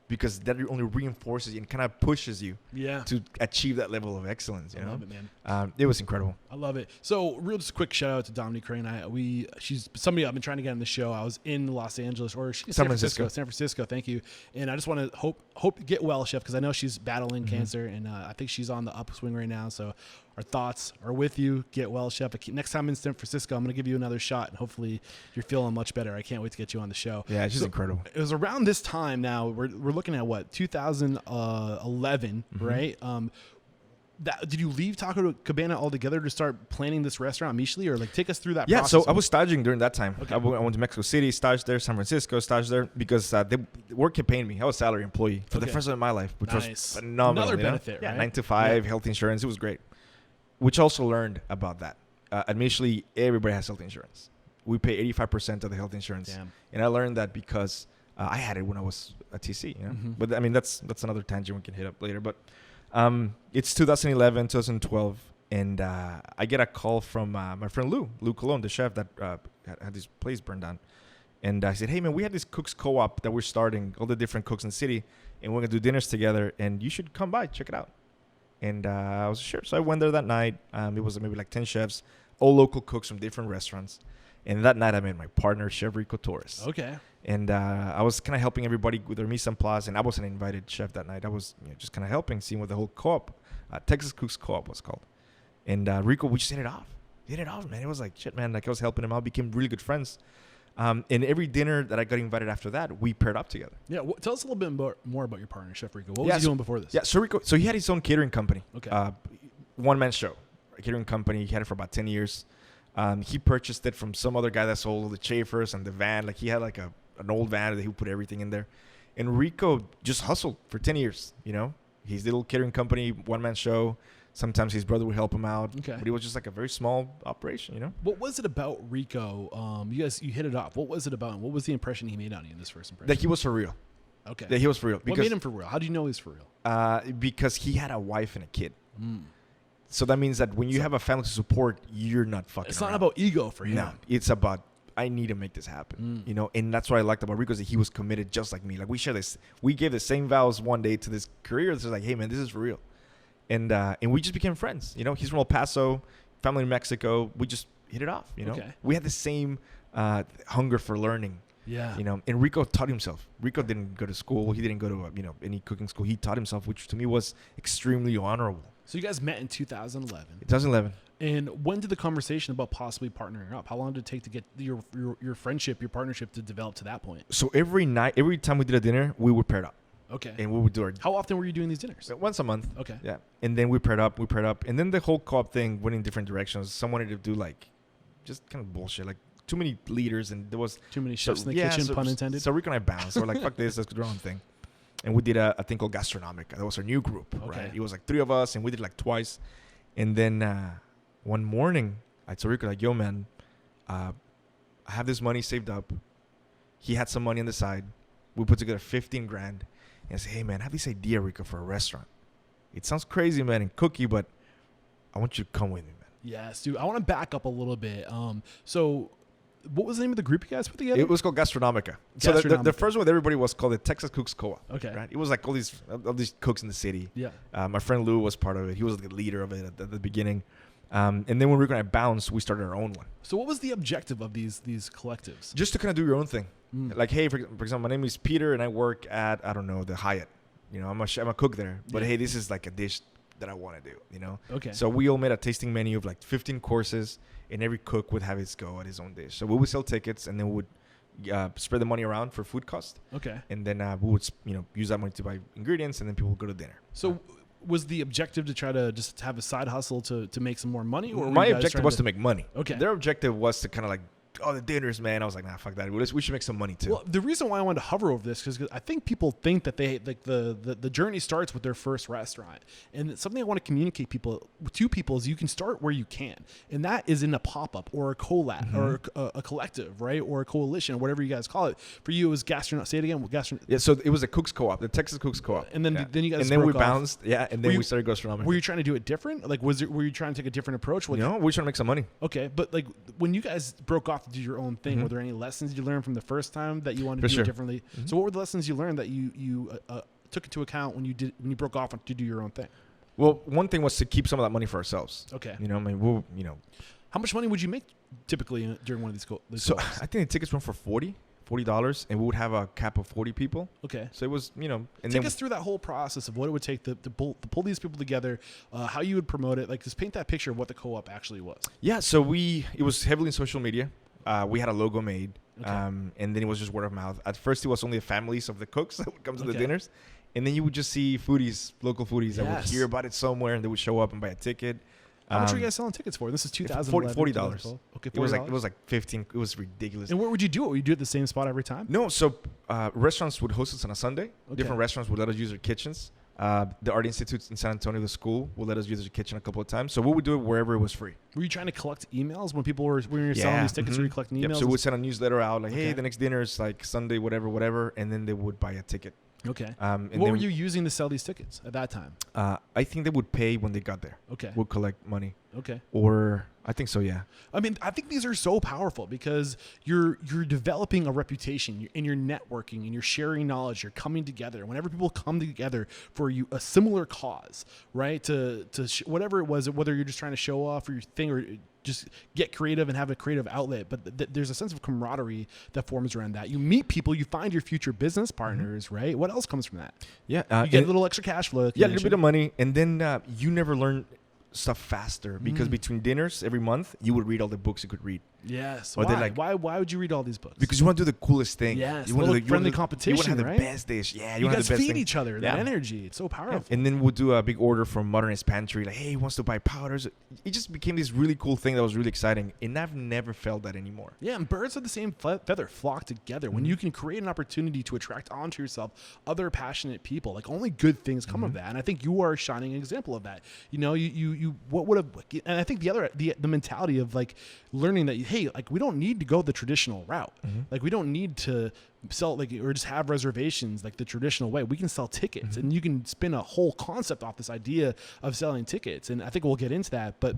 Because that only reinforces you and kind of pushes you to achieve that level of excellence. I love it, man. It was incredible. I love it. So, just a quick shout out to Dominique Crenn. She's somebody I've been trying to get on the show. I was in Los Angeles or San Francisco. Thank you. And I just want to hope get well, chef, because I know she's battling cancer, and I think she's on the upswing right now. So, our thoughts are with you. Get well, chef. Next time in San Francisco, I'm going to give you another shot, and hopefully you're feeling much better. I can't wait to get you on the show. Yeah, she's incredible. It was around this time now. We're looking at what, 2011, right? Did you leave Taco Cabana altogether to start planning this restaurant, mish-ly, or like take us through that process? Yeah, so I was staging during that time. Okay. I went to Mexico City, staged there, San Francisco, staged there, because they were paying me. I was a salary employee for the first time in my life, which was phenomenal. Another benefit, right? 9 to 5, health insurance. It was great. Which also learned about that. At mish-ly, everybody has health insurance. We pay 85% of the health insurance. Damn. And I learned that because I had it when I was at TC. But I mean, that's another tangent we can hit up later. But it's 2011, 2012, and I get a call from my friend Lou Colon, the chef that had this place burned down. And I said, hey, man, we had this cooks co-op that we're starting, all the different cooks in the city, and we're going to do dinners together, and you should come by, check it out. And I was sure. So I went there that night. It was maybe like 10 chefs, all local cooks from different restaurants. And that night I met my partner, Chef Rico Torres. Okay. And I was kind of helping everybody with their mise en place, and I wasn't an invited chef that night. I was just kind of helping, seeing what the whole co-op, Texas Cooks Co-op was called. And Rico, we just hit it off. Man. It was like, shit, man. Like, I was helping him out, became really good friends. And every dinner that I got invited after that, we paired up together. Yeah, tell us a little bit more about your partner, Chef Rico. What was he doing before this? Yeah, so Rico, he had his own catering company. Okay. One-man show, a catering company. He had it for about 10 years. He purchased it from some other guy that sold the chafers and the van. Like, he had like an old van that he would put everything in there. And Rico just hustled for 10 years, His little catering company, one-man show. Sometimes his brother would help him out. Okay. But it was just like a very small operation, What was it about Rico? You hit it off. What was it about him? What was the impression he made on you in this first impression? That he was for real. Okay. That he was for real. What made him for real? How do you know he's for real? Because he had a wife and a kid. So that means that when you have a family to support, you're not fucking It's around. not about ego for him. No, it's about, I need to make this happen, And that's what I liked about Rico, is that he was committed just like me. Like, we share this. We gave the same vows one day to this career. It's like, hey, man, this is for real. And we just became friends. He's from El Paso, family in Mexico. We just hit it off, Okay. We had the same hunger for learning. Yeah. And Rico taught himself. Rico didn't go to school. He didn't go to any cooking school. He taught himself, which to me was extremely honorable. So you guys met in 2011. 2011. And when did the conversation about possibly partnering up? How long did it take to get your friendship, your partnership to develop to that point? So every time we did a dinner, we would pair up. Okay. And we would do our... How often were you doing these dinners? Once a month. Okay. Yeah. And then we paired up. And then the whole co-op thing went in different directions. Some wanted to do like just kind of bullshit, like too many leaders, and there was... Too many chefs in the kitchen, pun intended. So Rico and I bounced. So we're like, fuck this, let's do our own thing. And we did a thing called Gastronomica. That was our new group, right? It was like 3 of us, and we did like twice. And then one morning, I told Rico, like, yo, man, I have this money saved up. He had some money on the side. We put together 15 grand. And I said, hey, man, I have this idea, Rico, for a restaurant. It sounds crazy, man, and cookie, but I want you to come with me, man. Yes, dude. I want to back up a little bit. So what was the name of the group you guys put together? It was called Gastronomica. So the first one with everybody was called the Texas Cooks Co-op. Okay. Right? It was like all these cooks in the city. Yeah. My friend Lou was part of it. He was the leader of it at the beginning. And then when Rico and I bounced, we started our own one. So what was the objective of these collectives? Just to kind of do your own thing. Like, hey, for example, my name is Peter, and I work at, I don't know, the Hyatt. You know, I'm a cook there. But hey, this is like a dish that I want to do, you know? Okay. So we all made a tasting menu of like 15 courses, and every cook would have his go at his own dish. So we would sell tickets, and then we would spread the money around for food cost. Okay. And then we would, use that money to buy ingredients, and then people would go to dinner. So was the objective to try to just have a side hustle to make some more money? Or my objective was to make money. Okay. Their objective was to kind of like, oh, the dinners, man. I was like, nah, fuck that. We should make some money too. Well, the reason why I wanted to hover over this is because I think people think that they like the journey starts with their first restaurant, and it's something I want to communicate to people is you can start where you can, and that is in a pop up or a collab or a collective, right, or a coalition, whatever you guys call it. For you, it was gastronomic. Say it again. Yeah, so it was a Cooks Co-op, the Texas Cooks Co-op, and then you guys and then we broke off. bounced, and then we started Gastronomic. Were you trying to do it different? Like, were you trying to take a different approach? Like, no, we were trying to make some money. Okay, but like when you guys broke off to do your own thing, were there any lessons you learned from the first time that you wanted to do it differently? So what were the lessons you learned that you took into account when you broke off to do your own thing? Well, one thing was to keep some of that money for ourselves. Okay. How much money would you make typically during one of these So I think the tickets went for $40, and we would have a cap of 40 people. Okay. So it was, and take us through that whole process of what it would take to pull these people together, how you would promote it, like just paint that picture of what the co-op actually was. Yeah, so it was heavily in social media. We had a logo made, Okay. and then it was just word of mouth. At first, it was only the families of the cooks that would come to the dinners, and then you would just see local foodies that would hear about it somewhere, and they would show up and buy a ticket. How much were you guys selling tickets for? This is 2011. $40. Okay, $40. It was like 15. It was ridiculous. And where would you do it? Would you do it at the same spot every time? No, so restaurants would host us on a Sunday. Okay. Different restaurants would let us use their kitchens. The Art Institute in San Antonio, the school, will let us use their kitchen a couple of times. So we would do it wherever it was free. Were you trying to collect emails when you're selling these tickets? Were you collecting emails? Yep. So we would send a newsletter out like, hey, the next dinner is like Sunday, whatever, and then they would buy a ticket. Okay. And what were you using to sell these tickets at that time? I think they would pay when they got there. Okay. We'll collect money. Okay. Or I think so, yeah. I mean, I think these are so powerful because you're developing a reputation and you're networking and you're sharing knowledge. You're coming together. Whenever people come together for a similar cause, right? To whatever it was, whether you're just trying to show off or your thing or just get creative and have a creative outlet, but there's a sense of camaraderie that forms around that. You meet people, you find your future business partners, right? What else comes from that? Yeah, you get a little extra cash flow. Yeah, a little bit of money, and then you never learn stuff faster because between dinners every month you would read all the books you could read. Yes. Or why would you read all these books? Because you want to do the coolest thing. Yes. You want friendly competition. You want to have right? the best dish. Yeah. You guys have the best feed thing. each other. That energy. It's so powerful. Yeah. And then we'll do a big order from Modernist Pantry. Like, hey, he wants to buy powders. It just became this really cool thing that was really exciting. And I've never felt that anymore. Yeah. And birds of the same feather flock together. When you can create an opportunity to attract onto yourself other passionate people, like only good things come of that. And I think you are a shining example of that. You what would have, and I think the mentality of like learning that, hey, like we don't need to go the traditional route. Like we don't need to sell or just have reservations like the traditional way. We can sell tickets and you can spin a whole concept off this idea of selling tickets. And I think we'll get into that, but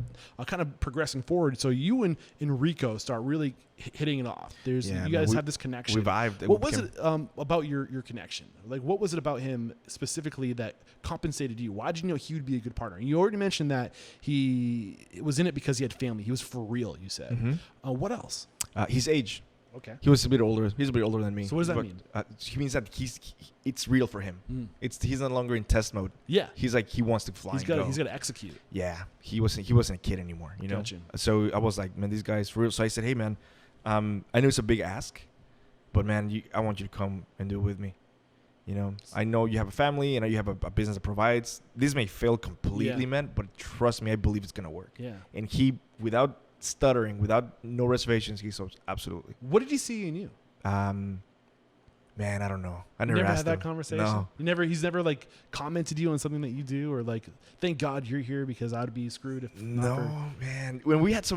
kind of progressing forward. So you and Rico start really hitting it off. You guys have this connection. We vibed. What was it about your connection? Like what was it about him specifically that compensated you? Why did you know he would be a good partner? You already mentioned that he was in it because he had family. He was for real, you said. What else? His age. Okay. He was a bit older. He's a bit older than me. So what does that mean? He means that it's real for him. He's no longer in test mode. Yeah. He's like, he wants to fly. He's got to execute. Yeah. He wasn't a kid anymore, you know? Gotcha. So I was like, man, these guys for real. So I said, hey man, I know it's a big ask, but man, I want you to come and do it with me. You know, I know you have a family and you have a business that provides. This may fail completely, man, but trust me, I believe it's going to work. Yeah. And he, without stuttering, without no reservations, he said, absolutely. What did he see in you? Man, I don't know. I never asked had that him. conversation. No. He's never like commented to you on something that you do, or like, thank God you're here because I'd be screwed if not for... man. When we had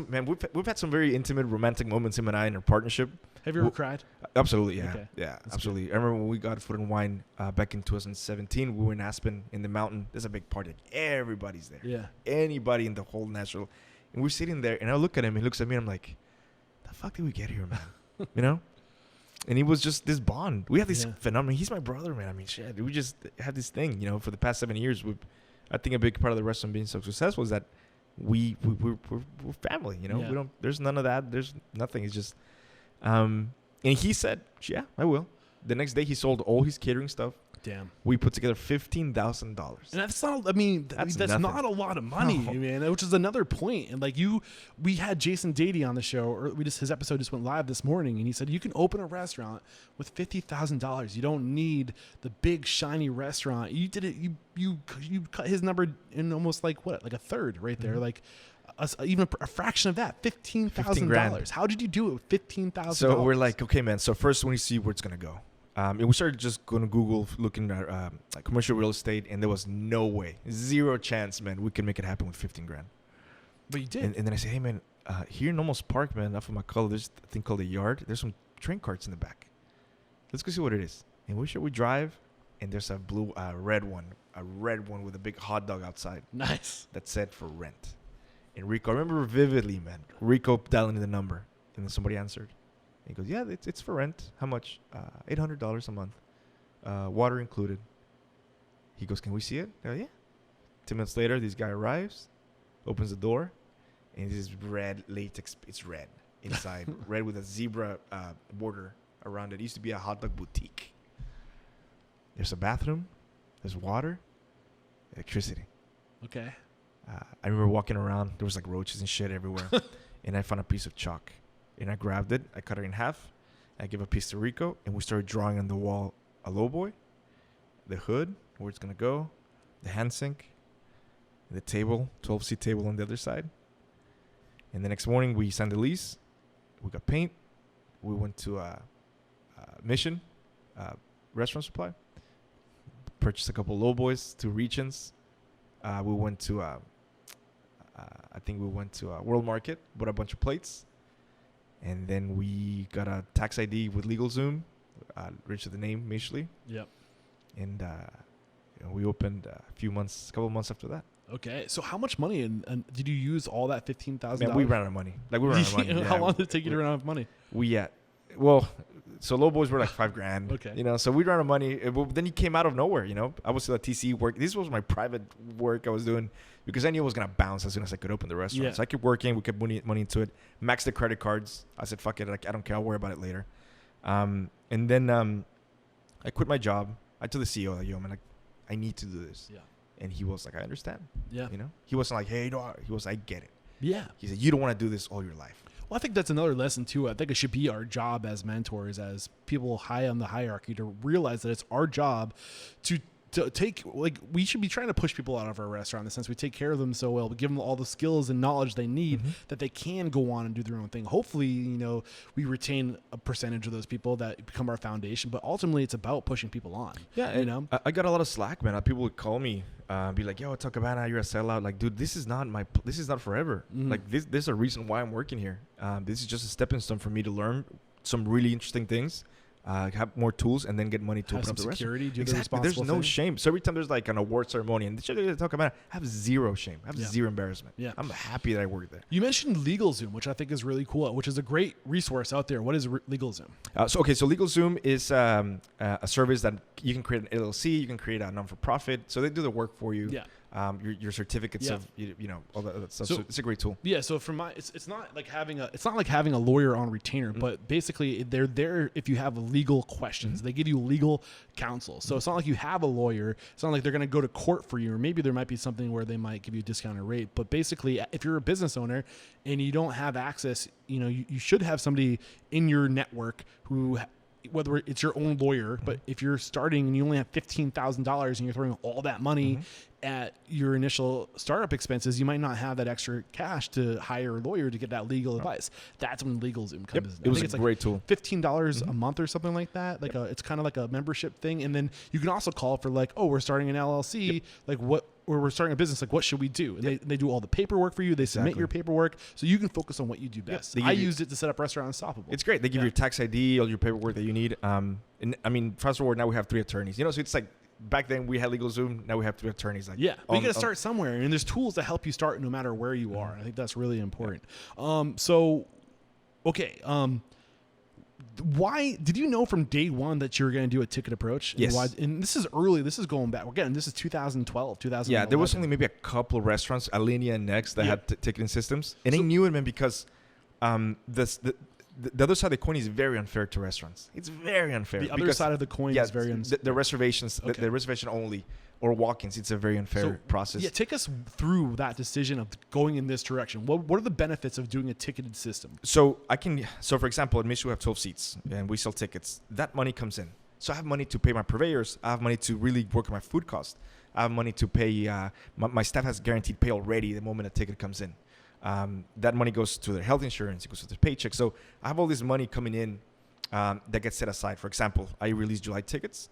we've had some very intimate, romantic moments, him and I, in our partnership. Have you ever cried? Absolutely, yeah, Okay. yeah, That's absolutely. Good. I remember when we got Food and Wine back in 2017. We were in Aspen in the mountain. There's a big party. Like, everybody's there. Yeah. Anybody in the whole natural, and we're sitting there, and I look at him. He looks at me, and I'm like, "The fuck did we get here, man?" You know. And it was just this bond. We have this phenomenon. He's my brother, man. I mean, shit. We just have this thing, you know. For the past 7 years, I think a big part of the restaurant being so successful is that we're family. You know, we don't. There's none of that. There's nothing. It's just. And he said, "Yeah, I will." The next day, he sold all his catering stuff. Damn. We put together $15,000. And that's not, I mean, that's not a lot of money, man, which is another point. And like we had Jason Dady on the show, or his episode just went live this morning, and he said, you can open a restaurant with $50,000. You don't need the big shiny restaurant. You did it. You cut his number in almost like a third right there. Like even a fraction of that, $15,000. How did you do it with $15,000? So we're like, okay, man. So first we see where it's going to go. And we started just going to Google, looking at like commercial real estate, and there was no way, zero chance, man, we could make it happen with $15,000. But you did. And then I said, hey, man, here in Olmos Park, man, off of McCullough, there's a thing called a yard. There's some train carts in the back. Let's go see what it is. And we drive, and there's a red one with a big hot dog outside. Nice. That said for rent. And Rico, I remember vividly, man, Rico dialing in the number, and then somebody answered. He goes, yeah, it's for rent. How much? $800 a month. Water included. He goes, can we see it? I go, yeah. 10 minutes later, this guy arrives, opens the door, and this is red latex. It's red inside. Red with a zebra border around it. It used to be a hot dog boutique. There's a bathroom. There's water. Electricity. Okay. I remember walking around. There was like roaches and shit everywhere. And I found a piece of chalk. And I grabbed it. I cut it in half. I gave a piece to Rico. And we started drawing on the wall a lowboy, the hood, where it's going to go, the hand sink, the table, 12-seat table on the other side. And the next morning, we signed the lease. We got paint. We went to Mission, restaurant supply. Purchased a couple lowboys, 2 Regions. We went to, I think we went to World Market, bought a bunch of plates. And then we got a tax ID with LegalZoom, registered the name, mish-ly. Yep. And we opened a couple of months after that. Okay. So how much money and did you use all that $15,000? Man, we ran out of money. Like we ran out of money. How long did it take you to run out of money? So low boys were like $5,000. Okay. You know, so we ran out of money. Then he came out of nowhere. You know, I was still at TC work. This was my private work I was doing because I knew it was gonna bounce as soon as I could open the restaurant. Yeah. So I kept working. We kept money into it. Maxed the credit cards. I said, "Fuck it. I don't care. I'll worry about it later." And then I quit my job. I told the CEO, like, "Yo, man, I need to do this." Yeah. And he was like, "I understand." Yeah. You know, he wasn't like, "Hey, no." He was, "I get it." Yeah. He said, "You don't want to do this all your life." Well, I think that's another lesson too. I think it should be our job as mentors, as people high on the hierarchy, to realize that it's our job to take, like, we should be trying to push people out of our restaurant in the sense we take care of them so well, but give them all the skills and knowledge they need that they can go on and do their own thing. Hopefully, you know, we retain a percentage of those people that become our foundation, but ultimately it's about pushing people on. Yeah. You know, I got a lot of slack, man. People would call me, be like, "Yo, Tacabana, you're a sellout." Like, dude, this is not forever. Like, there's a reason why I'm working here. This is just a stepping stone for me to learn some really interesting things. Have more tools, and then get money to open up the security, restaurant. do the Exactly. There's responsible no thing. shame. So every time there's like an award ceremony and the shit they talk about, I have zero shame. I have zero embarrassment. Yeah. I'm happy that I work there. You mentioned LegalZoom, which I think is really cool, which is a great resource out there. What is LegalZoom? So LegalZoom is a service that you can create an LLC, you can create a non-for-profit. So they do the work for you. Yeah. your certificates of all that stuff. So it's a great tool. Yeah. So from it's not like having a lawyer on retainer, but basically they're there if you have legal questions. They give you legal counsel. So it's not like you have a lawyer. It's not like they're going to go to court for you, or maybe there might be something where they might give you a discounted rate. But basically, if you're a business owner and you don't have access, you should have somebody in your network who, whether it's your own lawyer, but if you're starting and you only have $15,000 and you're throwing all that money at your initial startup expenses, you might not have that extra cash to hire a lawyer to get that legal advice. That's when LegalZoom comes in. It was a great tool. $15 a month or something like that. Like it's kind of like a membership thing. And then you can also call for like, oh, we're starting an LLC. Like or we're starting a business, like what should we do? And they do all the paperwork for you. They submit your paperwork so you can focus on what you do best. I used it to set up Restaurant Unstoppable. It's great. They give you your tax ID, all your paperwork that you need. And I mean, fast forward, now we have 3 attorneys. So it's like back then we had LegalZoom, now we have 3 attorneys. Like, we got to start somewhere, and there's tools to help you start no matter where you are. I think that's really important. Why did you know from day one that you were going to do a ticket approach? Yes. And this is early. This is going back. Again, this is 2012, 2011. Yeah, there was only maybe a couple of restaurants, Alinea and Next, that had ticketing systems. And I knew it, man, because the other side of the coin is very unfair to restaurants. It's very unfair. The other side of the coin is very unfair. The reservations, the reservation only, or walk-ins, it's a very unfair process. Yeah, take us through that decision of going in this direction. What are the benefits of doing a ticketed system? So for example, at Mish, we have 12 seats, and we sell tickets. That money comes in. So I have money to pay my purveyors. I have money to really work on my food cost. I have money to pay, my staff has guaranteed pay already the moment a ticket comes in. That money goes to their health insurance. It goes to their paycheck. So I have all this money coming in that gets set aside. For example, I release July tickets.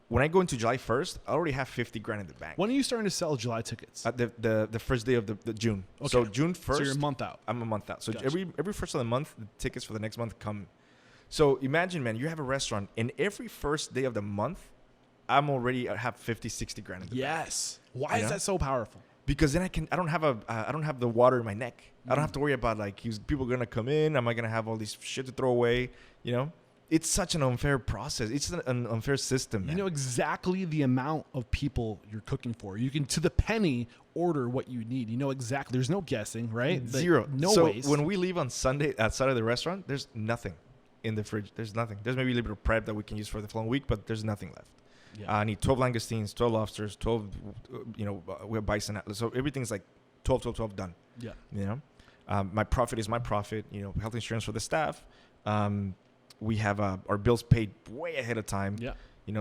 When I go into July 1st, I already have $50,000 in the bank. When are you starting to sell July tickets? The first day of the June. Okay. So June 1st. So you're a month out. I'm a month out. So Gotcha. every first of the month, the tickets for the next month come. So imagine, man, you have a restaurant, and every first day of the month, I have $50,000-$60,000 in the bank. Yes. Why is that so powerful? Because then I don't have the water in my neck. I don't have to worry about like people gonna come in. Am I gonna have all this shit to throw away? It's such an unfair process. It's an unfair system, man. You know exactly the amount of people you're cooking for. You can, to the penny, order what you need. You know exactly. There's no guessing, right? Zero. No waste. So when we leave on Sunday outside of the restaurant, there's nothing in the fridge. There's nothing. There's maybe a little bit of prep that we can use for the following week, but there's nothing left. Yeah. I need 12 langoustines, 12 lobsters, 12, we have bison. So everything's like 12 done. Yeah. My profit is my profit. Health insurance for the staff. We have our bills paid way ahead of time. Yeah.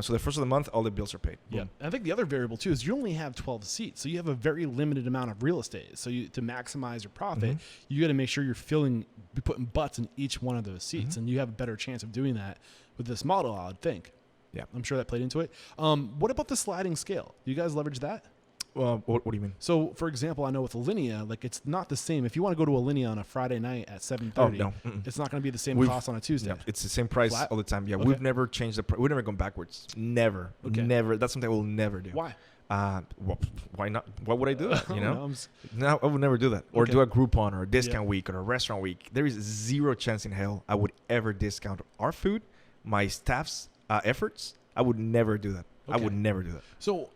So the first of the month, all the bills are paid. Boom. Yeah. I think the other variable too is you only have 12 seats, so you have a very limited amount of real estate. So to maximize your profit, you got to make sure you're putting butts in each one of those seats, and you have a better chance of doing that with this model, I would think. Yeah, I'm sure that played into it. What about the sliding scale? Do you guys leverage that? Well, what do you mean? So, for example, I know with Alinea, like it's not the same. If you want to go to Alinea on a Friday night at 7:30, it's not going to be the same cost on a Tuesday. Yeah, it's the same price all the time. Yeah, we've never changed the price. We've never gone backwards. Never. Okay. Never. That's something we'll never do. Why? Why not? Why would I do that? No, I would never do that. Or do a Groupon or a discount week or a restaurant week. There is zero chance in hell I would ever discount our food, my staff's efforts. I would never do that. Okay. I would never do that. So,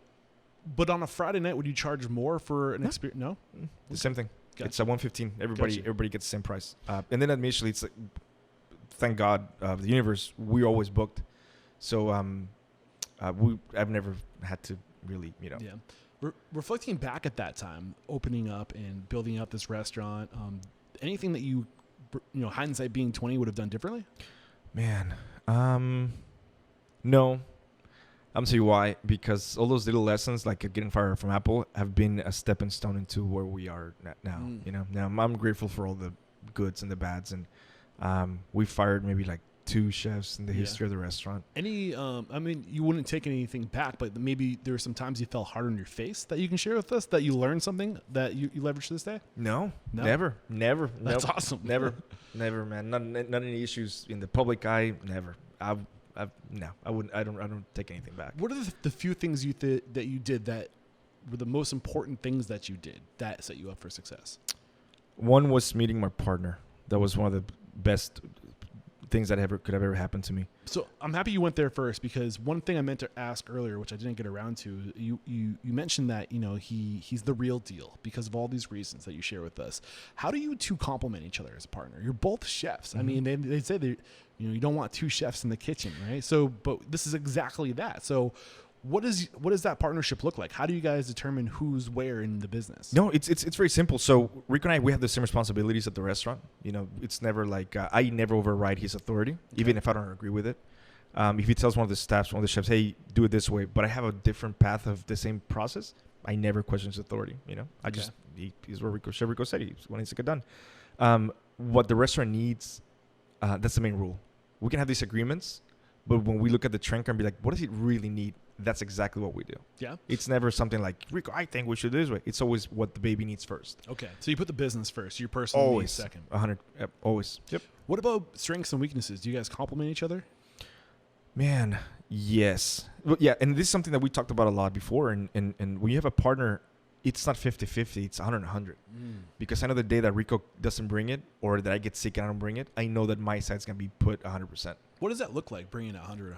but on a Friday night, would you charge more for an experience? No? The same thing. Gotcha. It's at $115. Everybody gets the same price. And then at Mixtli, it's like, thank God, the universe, we're always booked. So I've never had to really, Yeah. Reflecting back at that time, opening up and building up this restaurant, anything that you hindsight being 20 would have done differently? Man, no. I'm telling you why. Because all those little lessons, like getting fired from Apple, have been a stepping stone into where we are now. Now I'm grateful for all the goods and the bads, and we fired maybe like 2 chefs in the history of the restaurant. You wouldn't take anything back, but maybe there were some times you fell hard on your face that you can share with us, that you learned something that you leverage to this day? No, never. That's awesome. Never, man. Not any issues in the public eye. Never. No, I wouldn't. I don't take anything back. What are the few things that you did that were the most important things that you did that set you up for success? One was meeting my partner. That was one of the best things that could have ever happened to me. So I'm happy you went there first, because one thing I meant to ask earlier, which I didn't get around to, you mentioned that, you know, he's the real deal because of all these reasons that you share with us. How do you two complement each other as a partner? You're both chefs. I mean, they say that, you know, you don't want two chefs in the kitchen, right? So, but this is exactly that. So what does that partnership look like? How do you guys determine who's where in the business? No, it's very simple. So Rico and I, we have the same responsibilities at the restaurant. You know, it's never like I never override his authority, even if I don't agree with it. If he tells one of the staffs, one of the chefs, hey, do it this way, but I have a different path of the same process, I never question his authority. You know, I just he's what Chef Rico said. He's when it's to get done. What the restaurant needs, that's the main rule. We can have these agreements, but when we look at the trend and be like, what does it really need? That's exactly what we do. Yeah. It's never something like, Rico, I think we should do this way. It's always what the baby needs first. Okay. So you put the business first. Your personal needs second. 100. Yep, always. Yep. What about strengths and weaknesses? Do you guys complement each other? Man, yes. Well, yeah, and this is something that we talked about a lot before. And when you have a partner, it's not 50-50. It's 100-100. Because I know the day that Rico doesn't bring it or that I get sick and I don't bring it, I know that my side's going to be put 100%. What does that look like, bringing it 100-100?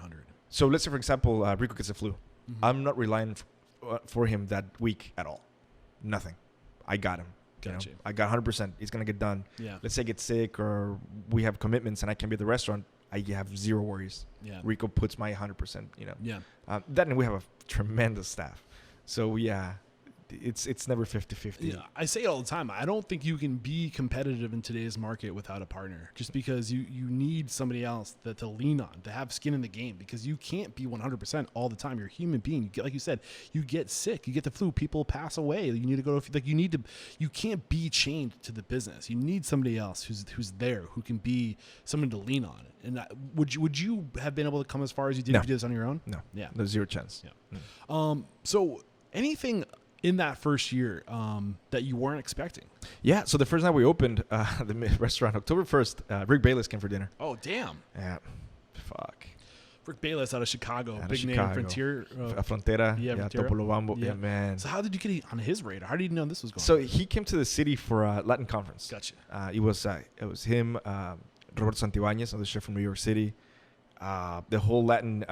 So let's say, for example, Rico gets a flu. I'm not relying for him that week at all. Nothing. I got him. Gotcha. You know? I got 100%. He's going to get done. Yeah. Let's say I get sick or we have commitments and I can't be at the restaurant. I have zero worries. Yeah. Rico puts my 100%, you know. Yeah. Then we have a tremendous staff. So, yeah. It's never 50-50. Yeah, I say it all the time. I don't think you can be competitive in today's market without a partner, just because you need somebody else to lean on, to have skin in the game, because you can't be 100% all the time. You're a human being. You get, like you said, you get sick, you get the flu, people pass away. You need to go to, like, you can't be chained to the business. You need somebody else who's there, who can be someone to lean on. And would you have been able to come as far as you did if you did this on your own? No. Yeah. No, zero chance. Yeah. So anything in that first year that you weren't expecting? Yeah, so the first night we opened the restaurant, October 1st, Rick Bayless came for dinner. Oh, damn. Yeah, fuck. Rick Bayless out of Chicago, big name, Frontier. Frontera, Topolobambo, yeah, man. So how did you get on his radar? How did you know this was going on? So he came to the city for a Latin conference. Gotcha. It was him, Roberto Santibáñez, another chef from New York City, the whole Latin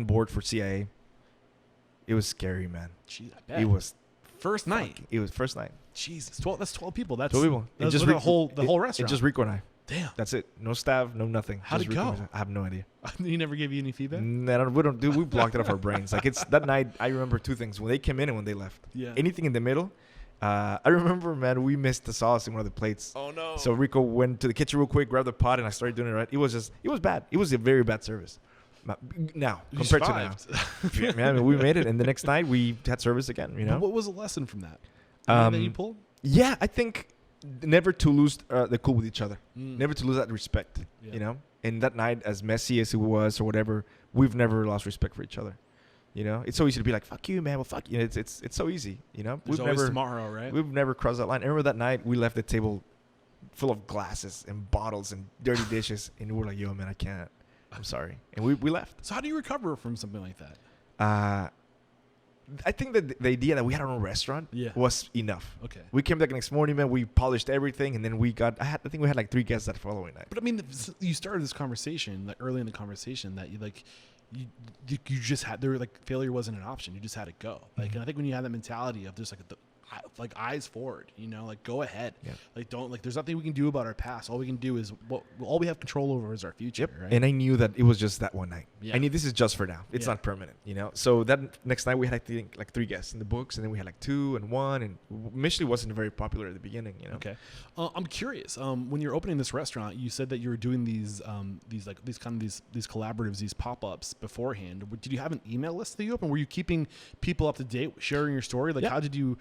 board for CIA. It was scary, man. Jeez, I bet. It was first night. It was first night. Jesus, 12. That's 12 people. That's 12 people. That's just the whole restaurant. It's just Rico and I. Damn. That's it. No staff, no nothing. How'd it go? I have no idea. He never gave you any feedback? No, we don't do. We blocked it off our brains. Like, it's that night. I remember two things: when they came in and when they left. Yeah. Anything in the middle. I remember, man, we missed the sauce in one of the plates. Oh no! So Rico went to the kitchen real quick, grabbed the pot, and I started doing it right. It was bad. It was a very bad service. Now, compared to now. Yeah, I mean, we made it, and the next night we had service again, you know? But what was the lesson from that? That you pulled? Yeah, I think never to lose the cool with each other. Never to lose that respect, you know? And that night, as messy as it was or whatever, we've never lost respect for each other. You know? It's so easy to be like, fuck you, man. Well, fuck you. It's so easy, you know? There's always tomorrow, right? We've never crossed that line. I remember that night we left the table full of glasses and bottles and dirty dishes, and we were like, yo, man, I can't. I'm sorry. And we left. So how do you recover from something like that? I think that the idea that we had our own restaurant was enough. Okay. We came back the next morning, man. We polished everything, and then I think we had like 3 guests that following night. But I mean, you started this conversation like early in the conversation that you just had, there were like, failure wasn't an option. You just had to go. Like, and I think when you have that mentality of just like eyes forward, you know, like go ahead. Yeah. Like don't, like there's nothing we can do about our past. All we can do is all we have control over is our future. Yep. Right? And I knew that it was just that one night. Yeah. I knew this is just for now. It's not permanent, you know? So that next night we had, I think, like 3 guests in the books, and then we had like 2 and 1, and Mish-ly wasn't very popular at the beginning, you know? Okay. I'm curious. When you're opening this restaurant, you said that you were doing these collaboratives, these pop-ups beforehand. Did you have an email list that you opened? Were you keeping people up to date, sharing your story? Like, how did you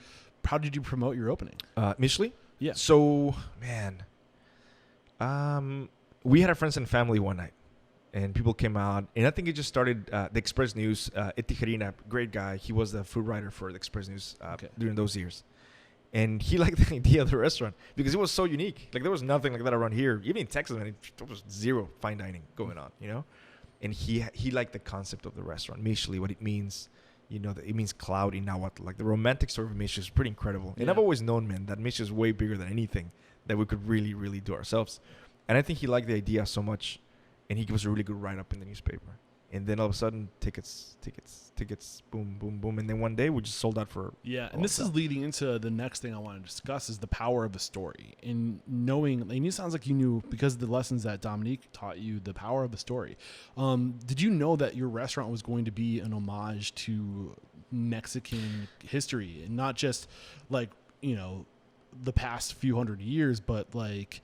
promote your opening? Mish-ly? Yeah. So, man, we had our friends and family one night, and people came out, and I think it just started the Express News. Tijerina, great guy. He was the food writer for the Express News during those years. And he liked the idea of the restaurant because it was so unique. Like, there was nothing like that around here. Even in Texas, man, there was zero fine dining going on, you know? And he liked the concept of the restaurant, Mish-ly, what it means. You know, it means cloud in Nahuatl. Like, the romantic story of Mish is pretty incredible. And I've always known, man, that Mish is way bigger than anything that we could really, really do ourselves. And I think he liked the idea so much, and he gives a really good write-up in the newspaper. And then all of a sudden, tickets, boom, boom, boom. And then one day, we just sold out for... Yeah, and this is leading into the next thing I want to discuss is the power of a story. And knowing, and it sounds like you knew, because of the lessons that Dominique taught you, the power of a story. Did you know that your restaurant was going to be an homage to Mexican history? And not just, like, you know, the past few hundred years, but, like...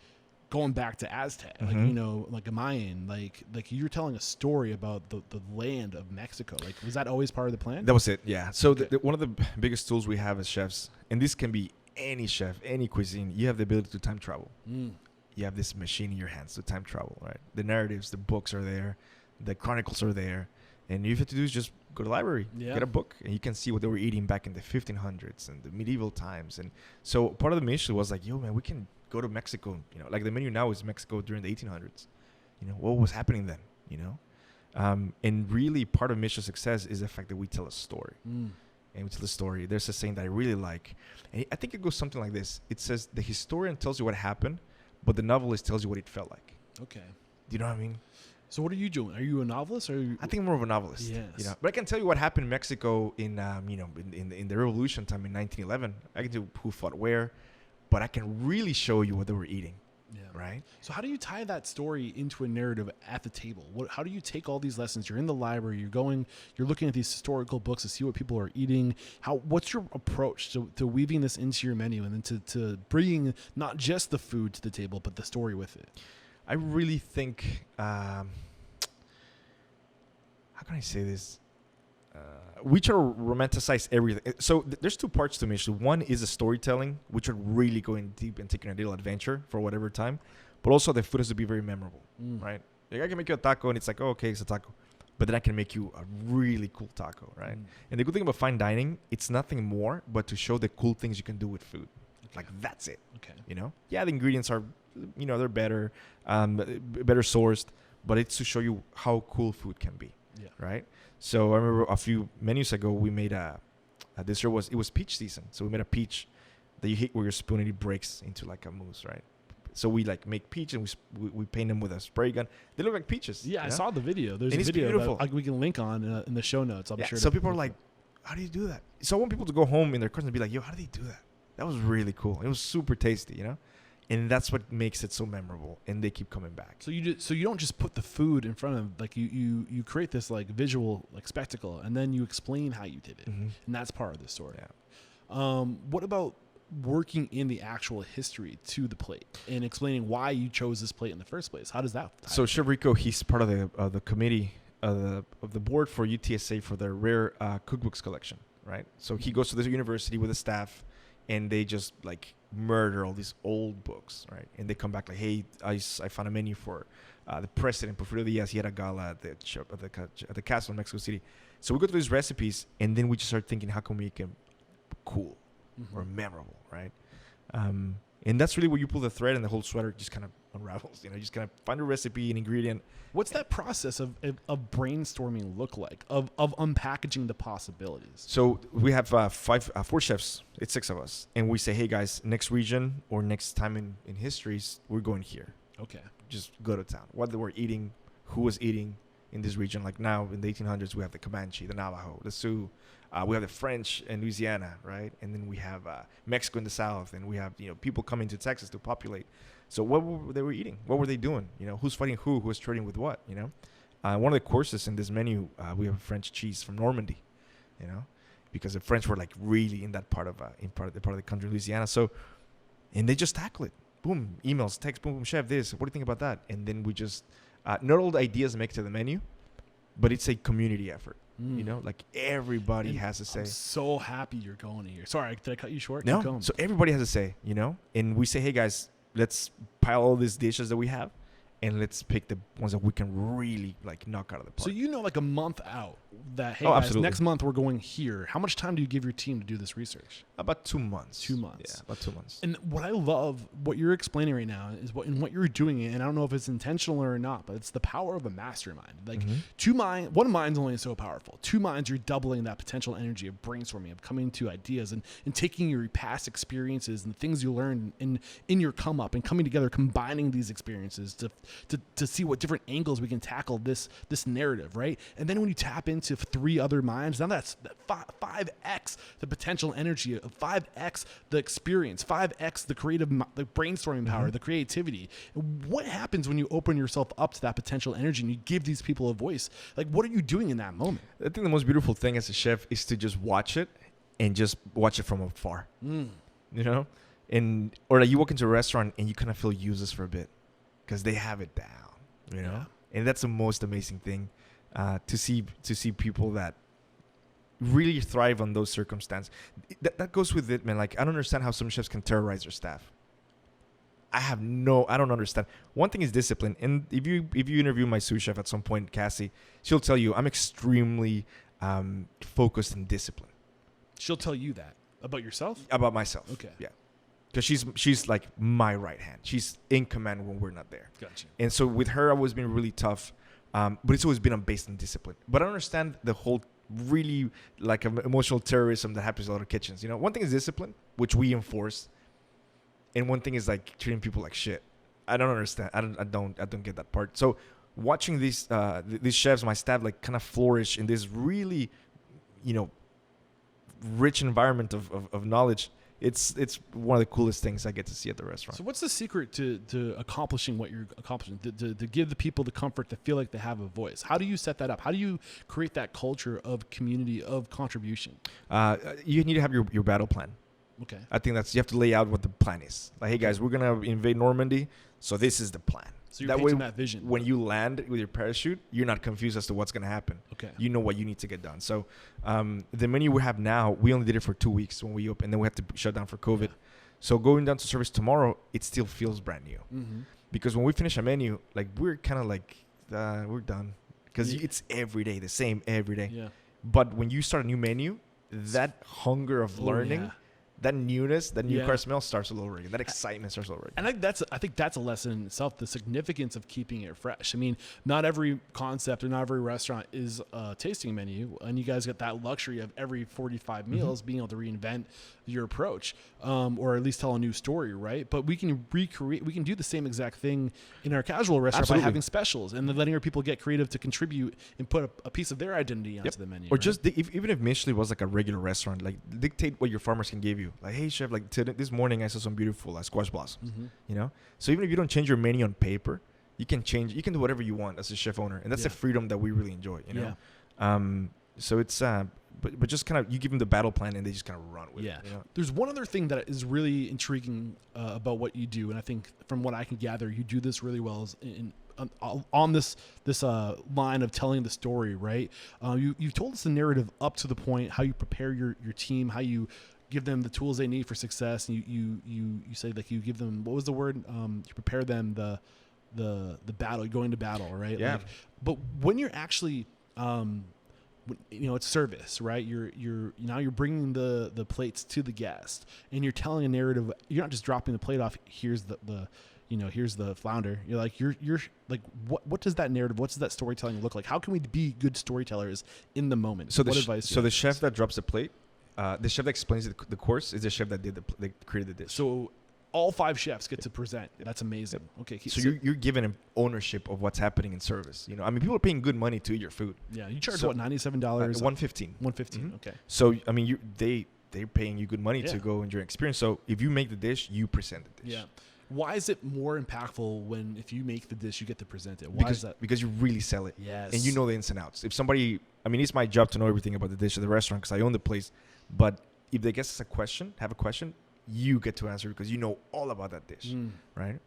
going back to Aztec, like, you know, like a Mayan, like you're telling a story about the land of Mexico. Like, was that always part of the plan? That was it, yeah. So one of the biggest tools we have as chefs, and this can be any chef, any cuisine, you have the ability to time travel. You have this machine in your hands to time travel, right? The narratives, the books are there, the chronicles are there, and you have to do is just go to the library, get a book, and you can see what they were eating back in the 1500s and the medieval mimes. And so part of the mission was like, yo, man, we can go to Mexico, you know, like the menu now is Mexico during the 1800s. You know, what was happening then, you know? And really part of Michelin success is the fact that we tell a story. And we tell a story. There's a saying that I really like. And I think it goes something like this. It says, the historian tells you what happened, but the novelist tells you what it felt like. Okay. Do you know what I mean? So what are you doing? Are you a novelist? Or I think I'm more of a novelist. Yes. You know? But I can tell you what happened in Mexico in, you know, in the revolution time in 1911. I can tell you who fought where. But I can really show you what they were eating, right? So how do you tie that story into a narrative at the table? How do you take all these lessons? You're in the library, you're looking at these historical books to see what people are eating. What's your approach to weaving this into your menu and then to bringing not just the food to the table, but the story with it? I really think, how can I say this? We try to romanticize everything. So there's two parts to Michelin. One is the storytelling, which are really going deep and taking a little adventure for whatever time. But also the food has to be very memorable, right? Like I can make you a taco and it's like, oh, okay, it's a taco. But then I can make you a really cool taco, right? And the good thing about fine dining, it's nothing more but to show the cool things you can do with food. Like that's it. Okay. You know? Yeah, the ingredients are, you know, they're better sourced, but it's to show you how cool food can be. Yeah. Right? So I remember a few menus ago, we made a dessert. It was peach season. So we made a peach that you hit with your spoon and it breaks into like a mousse, right? So we like make peach and we paint them with a spray gun. They look like peaches. Yeah, I saw the video. There's a video that we can link on in the show notes. I'm sure. So people are like, how do you do that? So I want people to go home in their cars and be like, yo, how do they do that? That was really cool. It was super tasty, you know? And that's what makes it so memorable, and they keep coming back. So you don't just put the food in front of them, like you create this like visual like spectacle, and then you explain how you did it, and that's part of the story. Yeah. What about working in the actual history to the plate and explaining why you chose this plate in the first place? How does that? So Chef Rico, he's part of the committee of the board for UTSA for their rare cookbooks collection, right? So he goes to the university with the staff, and they just like murder all these old books, right? And they come back like, hey, I found a menu for the president, Porfirio Diaz. He had a gala at the castle in Mexico City. So we go through these recipes, and then we just start thinking, how can we make them cool or memorable, right? And that's really where you pull the thread, and the whole sweater just kind of unravels. You know, you just kind of find a recipe, an ingredient. What's that process of brainstorming look like, of unpackaging the possibilities? So we have four chefs. It's 6 of us. And we say, hey, guys, next region or next time in histories, we're going here. Okay. Just go to town. What they were eating, who was eating in this region. Like now in the 1800s, we have the Comanche, the Navajo, the Sioux. We have the French in Louisiana, right? And then we have Mexico in the South. And we have, you know, people coming to Texas to populate. So what they were eating? What were they doing? You know, who's fighting who? Who's trading with what? You know, one of the courses in this menu, we have French cheese from Normandy. You know, because the French were like really in that part of the country, Louisiana. So, and they just tackle it. Boom, emails, text, boom, boom, chef, this. What do you think about that? And then we just not all the ideas make it to the menu, but it's a community effort. You know, like everybody has a say. I'm so happy you're going here. Sorry, did I cut you short? No, so everybody has a say, you know? And we say, hey, guys, let's pile all these dishes that we have, and let's pick the ones that we can really, like, knock out of the park. So you know, like a month out, that, hey Oh, guys, absolutely. next month we're going here, how much time do you give your team to do this research? About 2 months. 2 months. Yeah, about 2 months. And what I love, what you're explaining right now, is what you're doing, and I don't know if it's intentional or not, but it's the power of a mastermind. Like one mind's only so powerful. 2 minds, you're doubling that potential energy of brainstorming, of coming to ideas, and taking your past experiences and things you learned in your come up, and coming together, combining these experiences to see what different angles we can tackle this narrative, right? And then when you tap into 3 other minds, now that's 5x the potential energy, of 5x the experience, 5x the creative, the brainstorming power, the creativity. What happens when you open yourself up to that potential energy and you give these people a voice? Like, what are you doing in that moment? I think the most beautiful thing as a chef is to just watch it, and just watch it from afar. You know, or like you walk into a restaurant and you kind of feel useless for a bit because they have it down. You know, and that's the most amazing thing, to see people that really thrive on those circumstances. That goes with it, man. Like, I don't understand how some chefs can terrorize their staff. I don't understand. One thing is discipline. And if you interview my sous chef at some point, Cassie, she'll tell you I'm extremely focused and disciplined. She'll tell you that about yourself? About myself. Okay. Yeah. Because she's like my right hand. She's in command when we're not there. Gotcha. And so with her, I've always been really tough. But it's always been based on discipline. But I don't understand the whole really like emotional terrorism that happens in a lot of kitchens. You know, one thing is discipline, which we enforce, and one thing is like treating people like shit. I don't understand. I don't get that part. So watching these chefs, my staff, like kind of flourish in this really, you know, rich environment of knowledge. It's one of the coolest things I get to see at the restaurant. So what's the secret to accomplishing what you're accomplishing, to give the people the comfort to feel like they have a voice? How do you set that up? How do you create that culture of community, of contribution? You need to have your battle plan. Okay. I think you have to lay out what the plan is. Like, hey guys, we're going to invade Normandy, so this is the plan. So you're painting that vision. When you land with your parachute, you're not confused as to what's going to happen. Okay. You know what you need to get done. So the menu we have now, we only did it for 2 weeks when we opened, and then we had to shut down for COVID. Yeah. So going down to service tomorrow, it still feels brand new. Mm-hmm. Because when we finish a menu, like, we're kind of like, we're done. Because it's every day, the same every day. Yeah. But when you start a new menu, that hunger of learning, that newness, that new car smell starts all over again. That excitement starts all over again. And I think that's a lesson in itself, the significance of keeping it fresh. I mean, not every concept or not every restaurant is a tasting menu, and you guys get that luxury of every 45 meals being able to reinvent your approach, or at least tell a new story, right? But we can do the same exact thing in our casual restaurant by having specials and then letting our people get creative to contribute and put a piece of their identity onto the menu. Or just even if Mish-ly was like a regular restaurant, like dictate what your farmers can give you. Like, hey chef, like this morning I saw some beautiful squash blossoms. You know, so even if you don't change your menu on paper, you can do whatever you want as a chef owner, and that's the freedom that we really enjoy. You know, so it's but just kind of you give them the battle plan and they just kind of run with it. You know? There's one other thing that is really intriguing about what you do, and I think from what I can gather, you do this really well. Is on this line of telling the story, right? You've told us the narrative up to the point, how you prepare your team, how you give them the tools they need for success. And you say, like, you give them, what was the word? You prepare them the battle, going to battle, right? Yeah. Like, but when you're actually, it's service, right? You're bringing the plates to the guest, and you're telling a narrative. You're not just dropping the plate off. Here's here's the flounder. You're like, you're like, what does that narrative, what does that storytelling look like? How can we be good storytellers in the moment? So what advice? So the chef that drops the plate, the chef that explains the course is the chef that created the dish. So all 5 chefs get to present. That's amazing. Yep. Okay. So you're giving them ownership of what's happening in service. You know, I mean, people are paying good money to eat your food. Yeah. You charge what, $97? $115. $115. Okay. So I mean, they're paying you good money to go enjoy experience. So if you make the dish, you present the dish. Yeah. Why is it more impactful if you make the dish, you get to present it? Why is that? Because you really sell it. Yes. And you know the ins and outs. If somebody, I mean, it's my job to know everything about the dish at the restaurant because I own the place. But if the guest have a question, you get to answer because you know all about that dish, right?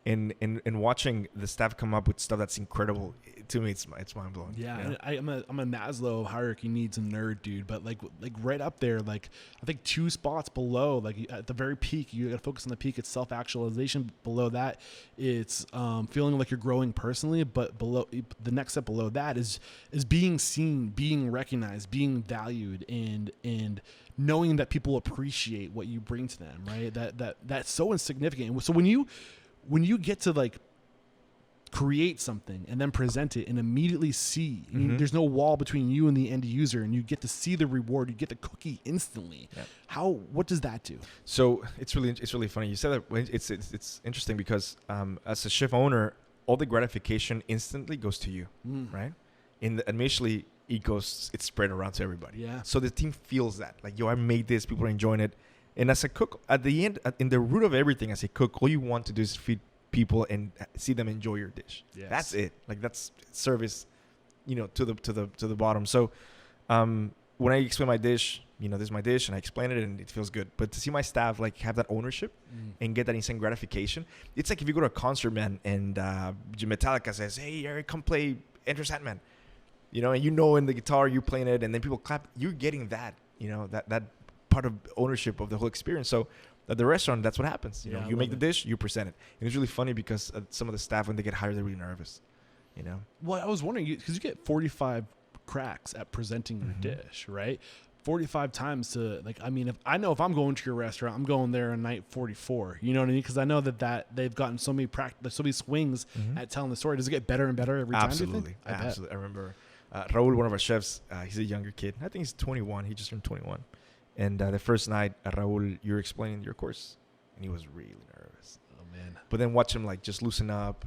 and watching the staff come up with stuff that's incredible, to me, it's mind blowing. Yeah, you know? and I'm a Maslow hierarchy needs and nerd dude, but like right up there, like I think 2 spots below, like at the very peak, you got to focus on the peak. It's self-actualization. Below that, it's feeling like you're growing personally. But below, the next step below that is being seen, being recognized, being valued, and knowing that people appreciate what you bring to them. Right? That's so insignificant. So when you get to like create something and then present it and immediately see, there's no wall between you and the end user, and you get to see the reward, you get the cookie instantly. Yep. What does that do? So it's really funny. You said that. It's interesting because as a chef owner, all the gratification instantly goes to you, right? At Mish-ly, it's spread around to everybody. Yeah. So the team feels that, like, yo, I made this, people are enjoying it. And as a cook, at the end, in the root of everything, as a cook, all you want to do is feed people and see them enjoy your dish. Yes. That's it. Like, that's service, to the bottom. So when I explain my dish, this is my dish, and I explain it, and it feels good. But to see my staff like have that ownership and get that instant gratification, it's like if you go to a concert, man, and Metallica says, "Hey, Eric, come play Enter Sandman," and in the guitar you're playing it, and then people clap. You're getting that, that part of ownership of the whole experience. So at the restaurant, that's what happens. You make the dish, you present it, and it's really funny because some of the staff, when they get hired, they're really nervous. Well, I was wondering, because you get 45 cracks at presenting your dish, right? 45 times to, like, I mean, if I'm going to your restaurant, I'm going there on night 44. You know what I mean? Because I know that they've gotten so many swings at telling the story. Does it get better and better every time? Absolutely, absolutely. I remember Raul, one of our chefs. He's a younger kid. I think he's 21. He just turned 21. And the first night, Raul, you're explaining your course, and he was really nervous. Oh man! But then watch him like just loosen up.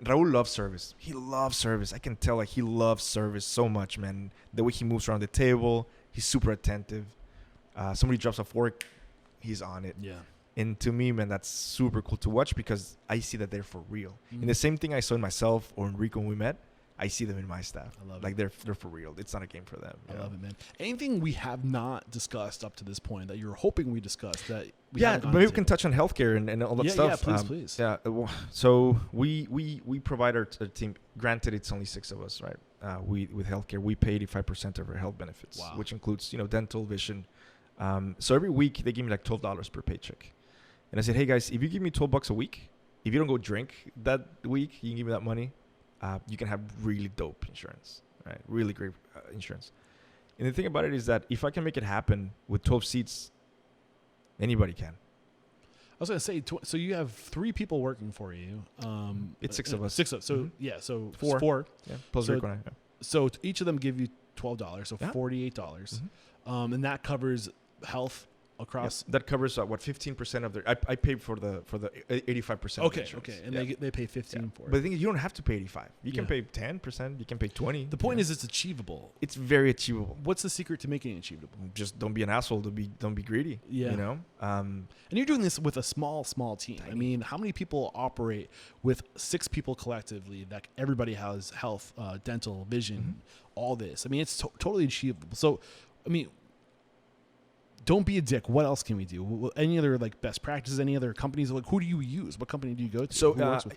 Raul loves service. He loves service. I can tell, like, he loves service so much, man. The way he moves around the table, he's super attentive. Somebody drops a fork, he's on it. Yeah. And to me, man, that's super cool to watch because I see that they're for real. And the same thing I saw in myself or in Rico when we met, I see them in my staff. I love like it. They're for real. It's not a game for them. I love it, man. Anything we have not discussed up to this point that you're hoping we discussed that we haven't gone maybe we into? can touch on healthcare and all that stuff. Yeah, please. Yeah. So we provide our team. Granted, it's only 6 of us, right? With healthcare, we pay 85% of our health benefits, which includes dental, vision. So every week they give me like $12 per paycheck, and I said, hey guys, if you give me $12 a week, if you don't go drink that week, you can give me that money. You can have really dope insurance, right? Really great insurance. And the thing about it is that if I can make it happen with 12 seats, anybody can. I was going to say, so you have 3 people working for you. It's 6 of us. 6 of us. So so 4. Yeah, plus Rico and I. So each of them give you $12, so $48. And that covers health across. That covers 15% of their. I pay for the 85%. Okay, and they pay 15 for it. But the thing is, you don't have to pay 85. You can pay 10%. You can pay 20. The point is, it's achievable. It's very achievable. What's the secret to making it achievable? Just don't be an asshole. Don't be greedy. Yeah. And you're doing this with a small team. Tiny. I mean, how many people operate with 6 people collectively? That everybody has health, dental, vision, all this. I mean, it's totally achievable. So, I mean, don't be a dick. What else can we do? Any other like best practices? Any other companies? Like, who do you use? What company do you go to? So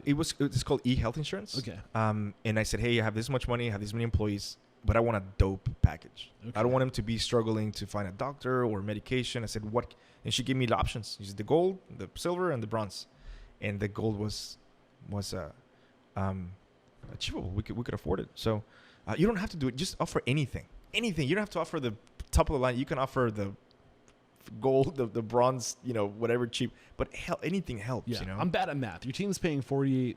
it's called eHealth Insurance. Okay. And I said, hey, I have this much money, I have this many employees, but I want a dope package. Okay. I don't want them to be struggling to find a doctor or medication. I said, what? And she gave me the options. She said the gold, the silver, and the bronze. And the gold was achievable. We could afford it. So you don't have to do it. Just offer anything. Anything. You don't have to offer the top of the line. You can offer the gold, the bronze, whatever cheap, but anything helps. Yeah, I'm bad at math. Your team's paying $48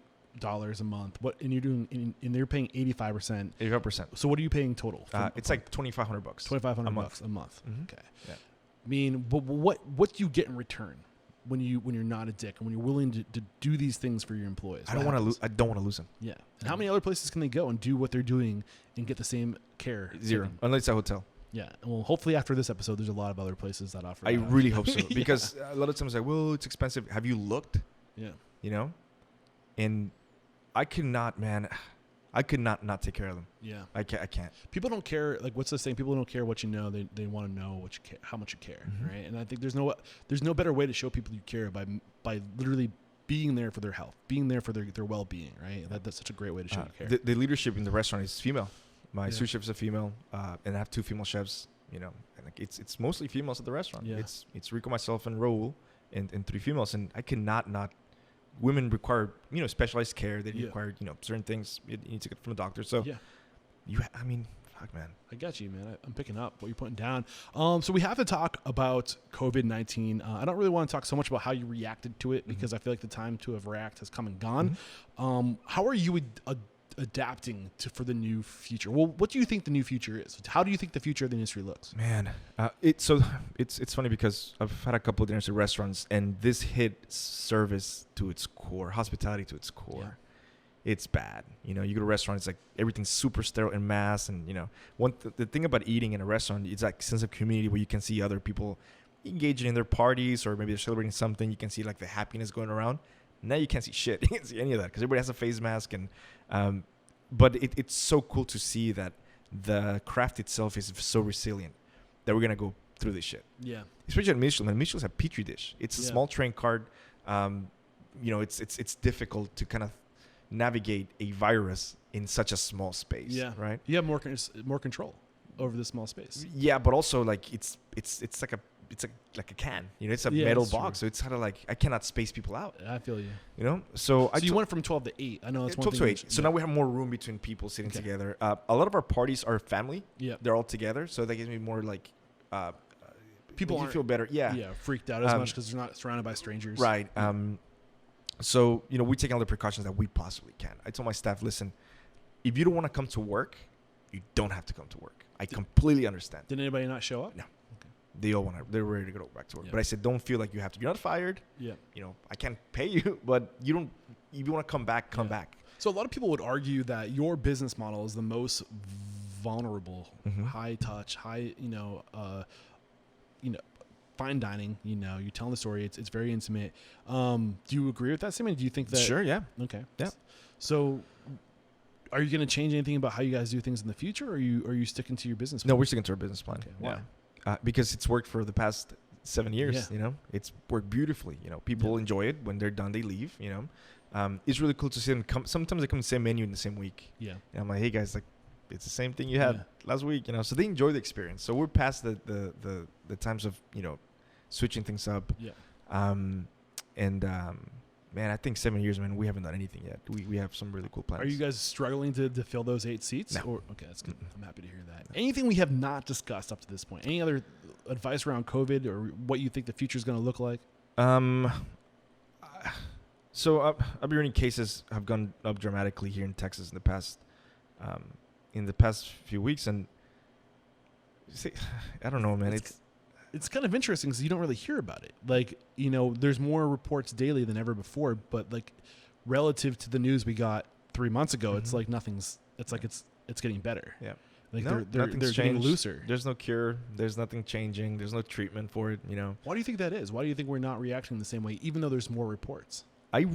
a month. And you're doing, and they're paying 85%. 85%. So what are you paying total? It's like $2,500. $2,500 a month. Mm-hmm. Okay. Yeah. I mean, but what do you get in return when you're not a dick and when you're willing to do these things for your employees? I don't want to lose them. Yeah. And how many other places can they go and do what they're doing and get the same care? 0, unless it's a hotel. Yeah. Well, hopefully after this episode, there's a lot of other places that offer. I really hope so, because a lot of times like, well, it's expensive. Have you looked? Yeah. And I could not not take care of them. Yeah. I can't. People don't care. Like, what's the saying? People don't care what you know. They want to know how much you care. Right. And I think there's no better way to show people you care by literally being there for their health, being there for their well-being, right? That's such a great way to show you care. The leadership in the restaurant is female. My sous chef is a female, and I have 2 female chefs. You know, and like it's mostly females at the restaurant. Yeah. It's Rico, myself, and Raul, and 3 females. And I cannot not. Women require specialized care. They require certain things you need to get from a doctor. So I mean, fuck, man. I got you, man. I'm picking up what you're putting down. So we have to talk about COVID-19. I don't really want to talk so much about how you reacted to it because I feel like the time to have react has come and gone. How are you adapting for the new future? Well, what do you think the new future is? How do you think the future of the industry looks? Man, it's funny because I've had a couple of dinners at restaurants, and this hit service to its core, hospitality to its core. Yeah. It's bad. You go to a restaurant, it's like everything's super sterile and mass, and the thing about eating in a restaurant, it's like sense of community where you can see other people engaging in their parties, or maybe they're celebrating something. You can see like the happiness going around. Now you can't see shit. You can't see any of that because everybody has a face mask, and but it's so cool to see that the craft itself is so resilient that we're gonna go through this shit. Yeah. Especially at Michelin. Michelin's a petri dish. It's a small train card. It's difficult to kind of navigate a virus in such a small space. Yeah. Right. You have more control over the small space. Yeah, but also like it's like a can. It's a metal box, so it's kind of like I cannot space people out. I feel you. So you went from 12 to 8. I know it's 12 to 8. So now we have more room between people sitting together. A lot of our parties are family. Yeah, they're all together, so that gives me more like people feel better. Yeah, freaked out as much because they're not surrounded by strangers. Right. So we take all the precautions that we possibly can. I told my staff, listen, if you don't want to come to work, you don't have to come to work. I completely understand. Did anybody not show up? No. They all they're ready to go back to work. But I said, don't feel like you have to. You're not fired. Yeah. I can't pay you, but if you want to come back, come back. So a lot of people would argue that your business model is the most vulnerable, high touch, high, fine dining. You're telling the story. It's very intimate. Do you agree with that statement? Do you think that? Sure. Yeah. Okay. Yeah. So, are you going to change anything about how you guys do things in the future, or are you sticking to your business plan? No, we're sticking to our business plan. Okay. Why? Yeah. Because it's worked for the past 7 years. Yeah. It's worked beautifully. People enjoy it. When they're done, they leave. It's really cool to see them come. Sometimes they come the same menu in the same week. Yeah. And I'm like, hey guys, like it's the same thing you had last week. So they enjoy the experience. So we're past the times of switching things up. Yeah. Man, I think 7 years, man, we haven't done anything yet. We have some really cool plans. Are you guys struggling to fill those 8 seats? No. Okay, that's good. I'm happy to hear that. Anything we have not discussed up to this point? Any other advice around COVID or what you think the future is going to look like? So I've been reading cases have gone up dramatically here in Texas in the past few weeks, and I don't know, man. It's kind of interesting because you don't really hear about it. Like, there's more reports daily than ever before, but like relative to the news we got 3 months ago, it's like it's getting better. Yeah. Like they're getting looser. There's no cure. There's nothing changing. There's no treatment for it, Why do you think that is? Why do you think we're not reacting the same way, even though there's more reports? I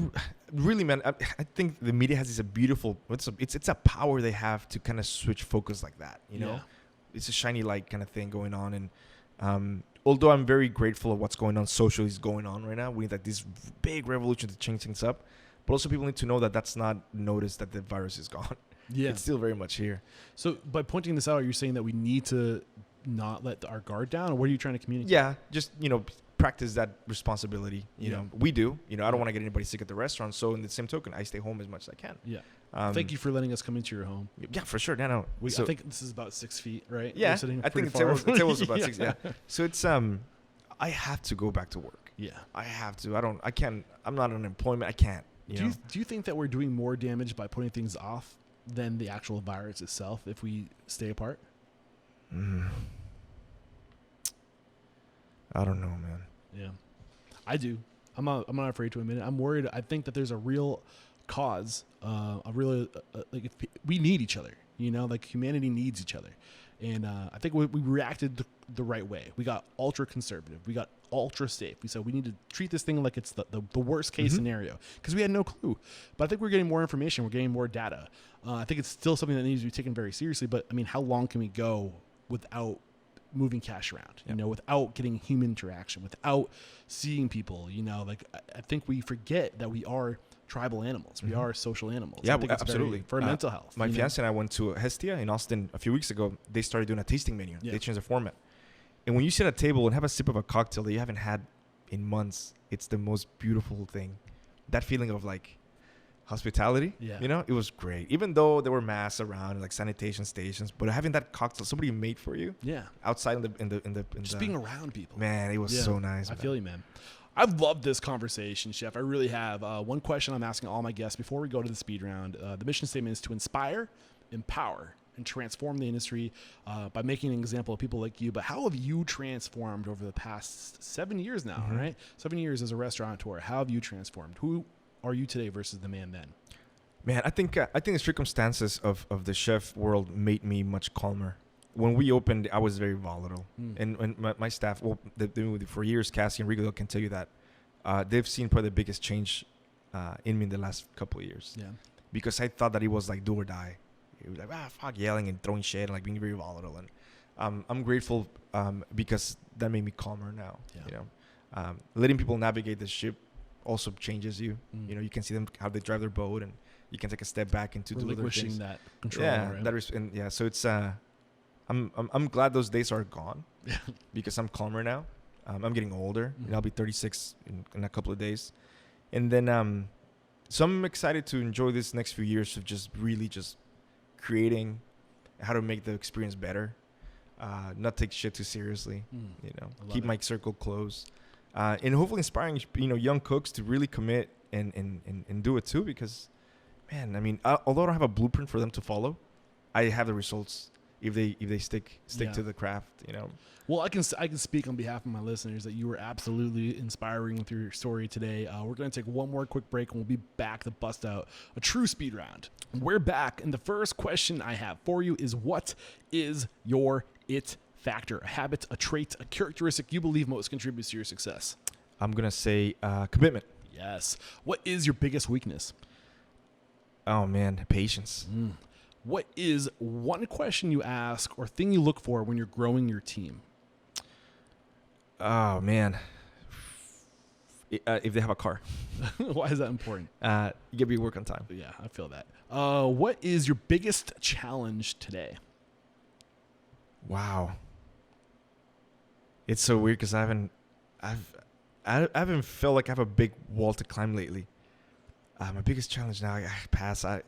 really, man, I think the media has this beautiful, it's a power they have to kind of switch focus like that, Yeah. It's a shiny light kind of thing going on, and although I'm very grateful of what's going on socially is going on right now, we need like this big revolution to change things up. But also people need to know that that's not notice that the virus is gone. Yeah. It's still very much here. So by pointing this out, are you saying that we need to not let our guard down, or what are you trying to communicate? Yeah, just, practice that responsibility. We do. I don't want to get anybody sick at the restaurant. So in the same token, I stay home as much as I can. Yeah. Thank you for letting us come into your home. Yeah, for sure. No. I think this is about 6 feet, right? Yeah, I think the table's about 6. Yeah. So it's I have to go back to work. Yeah. I have to. I can't. I'm not on employment. I can't. Do you think that we're doing more damage by putting things off than the actual virus itself if we stay apart? I don't know, man. Yeah, I do. I'm not afraid to admit it. I'm worried. I think that there's a real cause, like we need each other. Like humanity needs each other, and I think we reacted the right way. We got ultra conservative. We got ultra safe. We said we need to treat this thing like it's the worst case scenario because we had no clue. But I think we're getting more information. We're getting more data. I think it's still something that needs to be taken very seriously. But I mean, how long can we go without moving cash around, you know, without getting human interaction, without seeing people, you know, like I think we forget that we are tribal animals. We are social animals. Yeah, I think it's absolutely. for mental health. My fiance and I went to Hestia in Austin a few weeks ago. They started doing a tasting menu. Yeah. They changed the format. And when you sit at a table and have a sip of a cocktail that you haven't had in months, it's the most beautiful thing. That feeling of like hospitality, you know, it was great. Even though there were masks around, like sanitation stations, but having that cocktail somebody made for you, outside in the just being around people, man, it was so nice. I feel you, man. I've loved this conversation, Chef. I really have. One question I'm asking all my guests before we go to the speed round: the mission statement is to inspire, empower, and transform the industry by making an example of people like you. But how have you transformed over the past 7 years now, right? 7 years as a restaurateur. How have you transformed? Who are you today versus the man then? Man, I think the circumstances of the chef world made me much calmer. When we opened, I was very volatile. And my staff, well, for years, Cassie and Rico can tell you that they've seen probably the biggest change in me in the last couple of years. Yeah. Because I thought that it was like do or die. It was like, fuck, yelling and throwing shit and like being very volatile. And I'm grateful because that made me calmer now. Yeah. You know, letting people navigate the ship also changes you. You know, you can see them how they drive their boat, and you can take a step back into do other things. That control. Yeah, right? So it's I'm glad those days are gone because I'm calmer now. I'm getting older. And I'll be 36 in a couple of days, and then so I'm excited to enjoy this next few years of just really just creating how to make the experience better, not take shit too seriously. You know, keep my circle close, and hopefully inspiring young cooks to really commit and do it too. Because, man, I mean, although I don't have a blueprint for them to follow, I have the results if they stick to the craft. You know. Well, I can speak on behalf of my listeners that you were absolutely inspiring with your story today. We're going to take one more quick break, and we'll be back to bust out a true speed round. We're back, and the first question I have for you is, what is your it factor? A habit, a trait, a characteristic you believe most contributes to your success? I'm going to say commitment. Yes. What is your biggest weakness? Oh, man, patience. What is one question you ask or thing you look for when you're growing your team? Oh, man. If they have a car. Why is that important? You got to be work on time. Yeah, I feel that. What is your biggest challenge today? Wow. It's so weird because I haven't felt like I have a big wall to climb lately. My biggest challenge now, I pass. I'll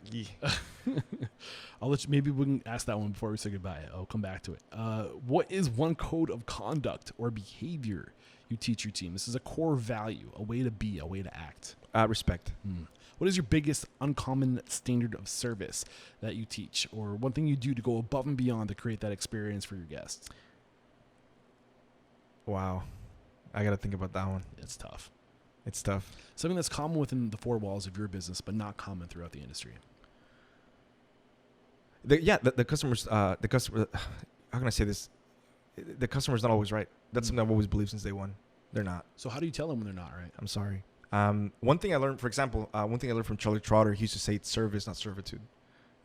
let you, maybe we can ask that one before we say goodbye. I'll come back to it. What is one code of conduct or behavior you teach your team? This is a core value, a way to be, a way to act. Respect. What is your biggest uncommon standard of service that you teach, or one thing you do to go above and beyond to create that experience for your guests? Wow. I got to think about that one. It's tough. It's tough. Something that's common within the four walls of your business, but not common throughout the industry. The customers, how can I say this? The customer's not always right. That's something I've always believed since day one. They're not. So how do you tell them when they're not right? I'm sorry. One thing I learned, for example, from Charlie Trotter, he used to say it's service, not servitude.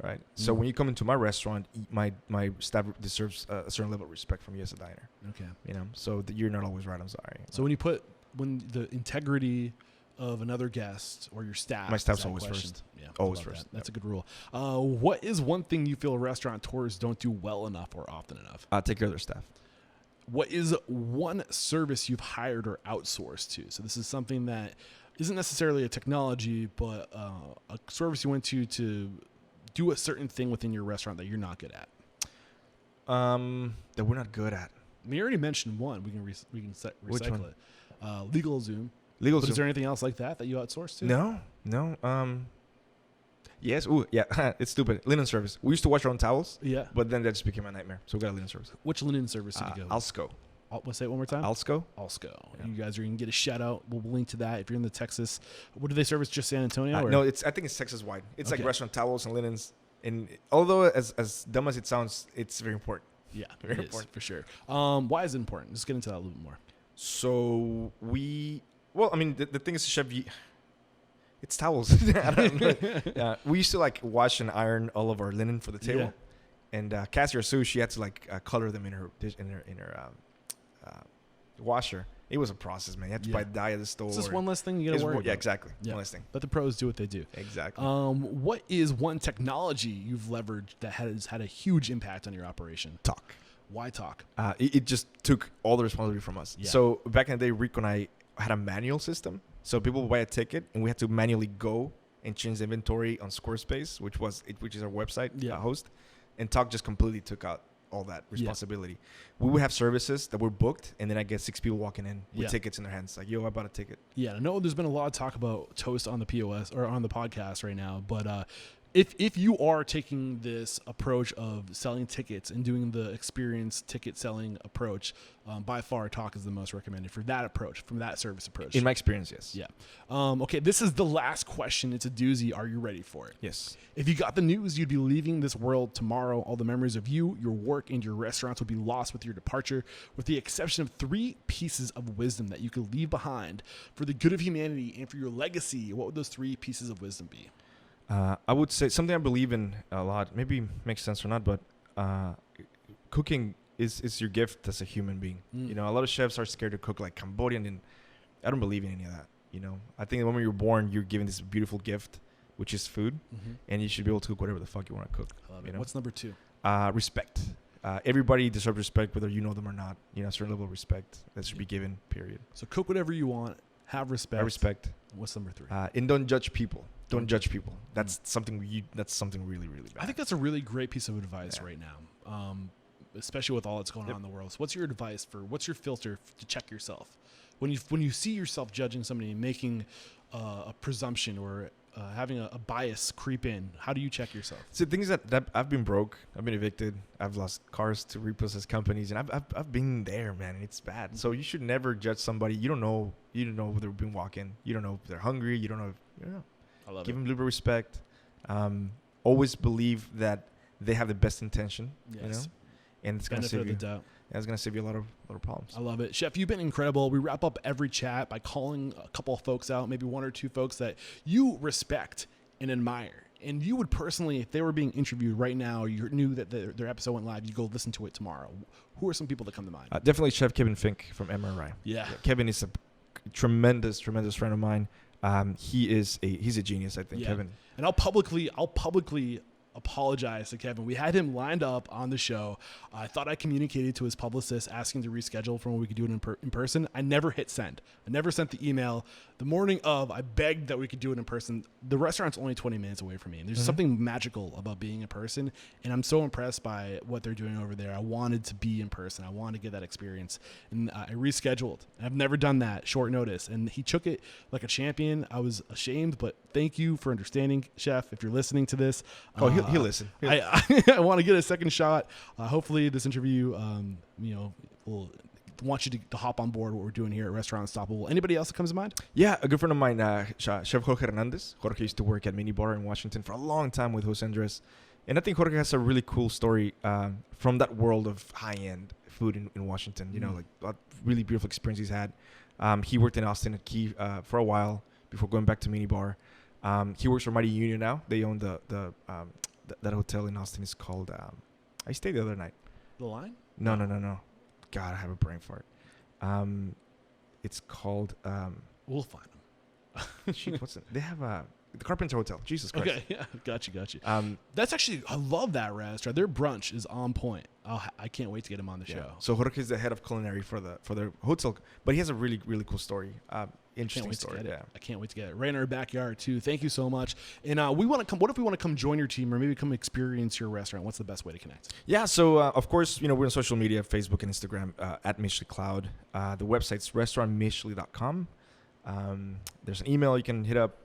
Right. So when you come into my restaurant, my staff deserves a certain level of respect from you as a diner. Okay. You know, so you're not always right. I'm sorry. So when the integrity of another guest or your staff, my staff's always first. Yeah, always first. That's a good rule. What is one thing you feel restaurateurs don't do well enough or often enough? Take care of their staff. What is one service you've hired or outsourced to? So this is something that isn't necessarily a technology, but a service you went to do a certain thing within your restaurant that you're not good at. That we're not good at. We already mentioned one. We can recycle Which one? it. LegalZoom. LegalZoom. Is there anything else like that you outsource to? No. Yes. Ooh, yeah. It's stupid. Linen service. We used to wash our own towels. Yeah. But then that just became a nightmare. So we got a linen service. Which linen service did you go? Alsco. Let's say it one more time. Alsco. Yeah. You guys are going to get a shout out. We'll link to that if you're in the Texas. What do they service? Just San Antonio? No, I think it's Texas wide. It's like restaurant towels and linens. And although as dumb as it sounds, it's very important. Yeah, very important for sure. Why is it important? Let's get into that a little bit more. So the thing is, chef, it's towels. I don't know. We used to wash and iron all of our linen for the table. And Cassie or Sue, she had to like color them in her washer. It was a process, man. You had to buy dye at the store. It's just one less thing you got to worry about. Yeah, exactly. Yeah. One less thing. Let the pros do what they do. Exactly. What is one technology you've leveraged that has had a huge impact on your operation? Talk. Why talk? It just took all the responsibility from us. Yeah. So back in the day, Rico and I had a manual system. So people would buy a ticket, and we had to manually go and change the inventory on Squarespace, which is our website host. And Talk just completely took out all that responsibility. Yeah. We would have services that were booked, and then I get 6 people walking in with tickets in their hands. Like, yo, I bought a ticket. Yeah, I know there's been a lot of talk about Toast on the POS or on the podcast right now, but if you are taking this approach of selling tickets and doing the experience ticket selling approach, by far Talk is the most recommended for that approach, from that service approach. In my experience, yes. Yeah. Okay, this is the last question. It's a doozy. Are you ready for it? Yes. If you got the news, you'd be leaving this world tomorrow. All the memories of you, your work, and your restaurants would be lost with your departure, with the exception of 3 pieces of wisdom that you could leave behind for the good of humanity and for your legacy. What would those 3 pieces of wisdom be? I would say something I believe in a lot. Maybe makes sense or not, but cooking is your gift as a human being. You know, a lot of chefs are scared to cook like Cambodian, and I don't believe in any of that. You know, I think that when you're born, you're given this beautiful gift, which is food, and you should be able to cook whatever the fuck you want to cook. I love it. You know? What's number 2? Respect. Everybody deserves respect, whether you know them or not. You know, a certain level of respect that should be given, period. So cook whatever you want. Have respect. Respect. What's number 3? And don't judge people. Don't judge people. That's something really, really bad. I think that's a really great piece of advice right now, especially with all that's going on in the world. So what's your advice what's your filter to check yourself? When you see yourself judging somebody and making a presumption or having a bias creep in, how do you check yourself? So the thing is that I've been broke. I've been evicted. I've lost cars to repossessed companies, and I've been there, man. And it's bad. So you should never judge somebody. You don't know where they've been walking. You don't know if they're hungry. You don't know. I love Give them a little bit of respect. Always believe that they have the best intention. Yes. You know, and it's gonna save you. Doubt. That's gonna save you a lot of problems. I love it, Chef. You've been incredible. We wrap up every chat by calling a couple of folks out, maybe 1 or 2 folks that you respect and admire. And you would personally, if they were being interviewed right now, you knew that their episode went live, you go listen to it tomorrow. Who are some people that come to mind? Definitely Chef Kevin Fink from MRI. Yeah. Kevin is a tremendous friend of mine. He's a genius, I think, Kevin. And I'll publicly apologize to Kevin. We had him lined up on the show. I thought I communicated to his publicist asking to reschedule from when we could do it in person. I never hit send. I never sent the email. The morning of, I begged that we could do it in person. The restaurant's only 20 minutes away from me. And there's something magical about being in person. And I'm so impressed by what they're doing over there. I wanted to be in person. I wanted to get that experience. And I rescheduled. I've never done that short notice. And he took it like a champion. I was ashamed, but thank you for understanding, Chef, if you're listening to this. Oh, he'll listen. I want to get a second shot. Hopefully this interview, will want you to hop on board what we're doing here at Restaurant Unstoppable. Anybody else that comes to mind? Yeah, a good friend of mine, Chef Jorge Hernandez. Jorge used to work at Minibar in Washington for a long time with Jose Andres. And I think Jorge has a really cool story from that world of high-end food in Washington. You know, like a really beautiful experience he's had. He worked in Austin at Key for a while before going back to Minibar. He works for Mighty Union now. They own that hotel in Austin is called. I stayed the other night. The Line? No. God, I have a brain fart. It's called. We'll find them. Shit, what's it? They have the Carpenter Hotel. Jesus Christ. Okay, yeah, got you. That's actually, I love that restaurant. Their brunch is on point. I can't wait to get him on the show. So Jorge is the head of culinary for their hotel, but he has a really, really cool story. Interesting story. I can't wait to get it. Right in our backyard too. Thank you so much. And we want to come. What if we want to come join your team or maybe come experience your restaurant? What's the best way to connect? Yeah. So of course, we're on social media, Facebook and Instagram at Mish-ly Cloud. The website's restaurantmish-ly.com. There's an email you can hit up.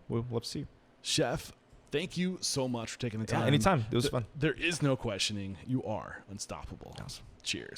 We'll love to see you. Chef, thank you so much for taking the time. Yeah, anytime. It was fun. There is no questioning. You are unstoppable. Awesome. Cheers.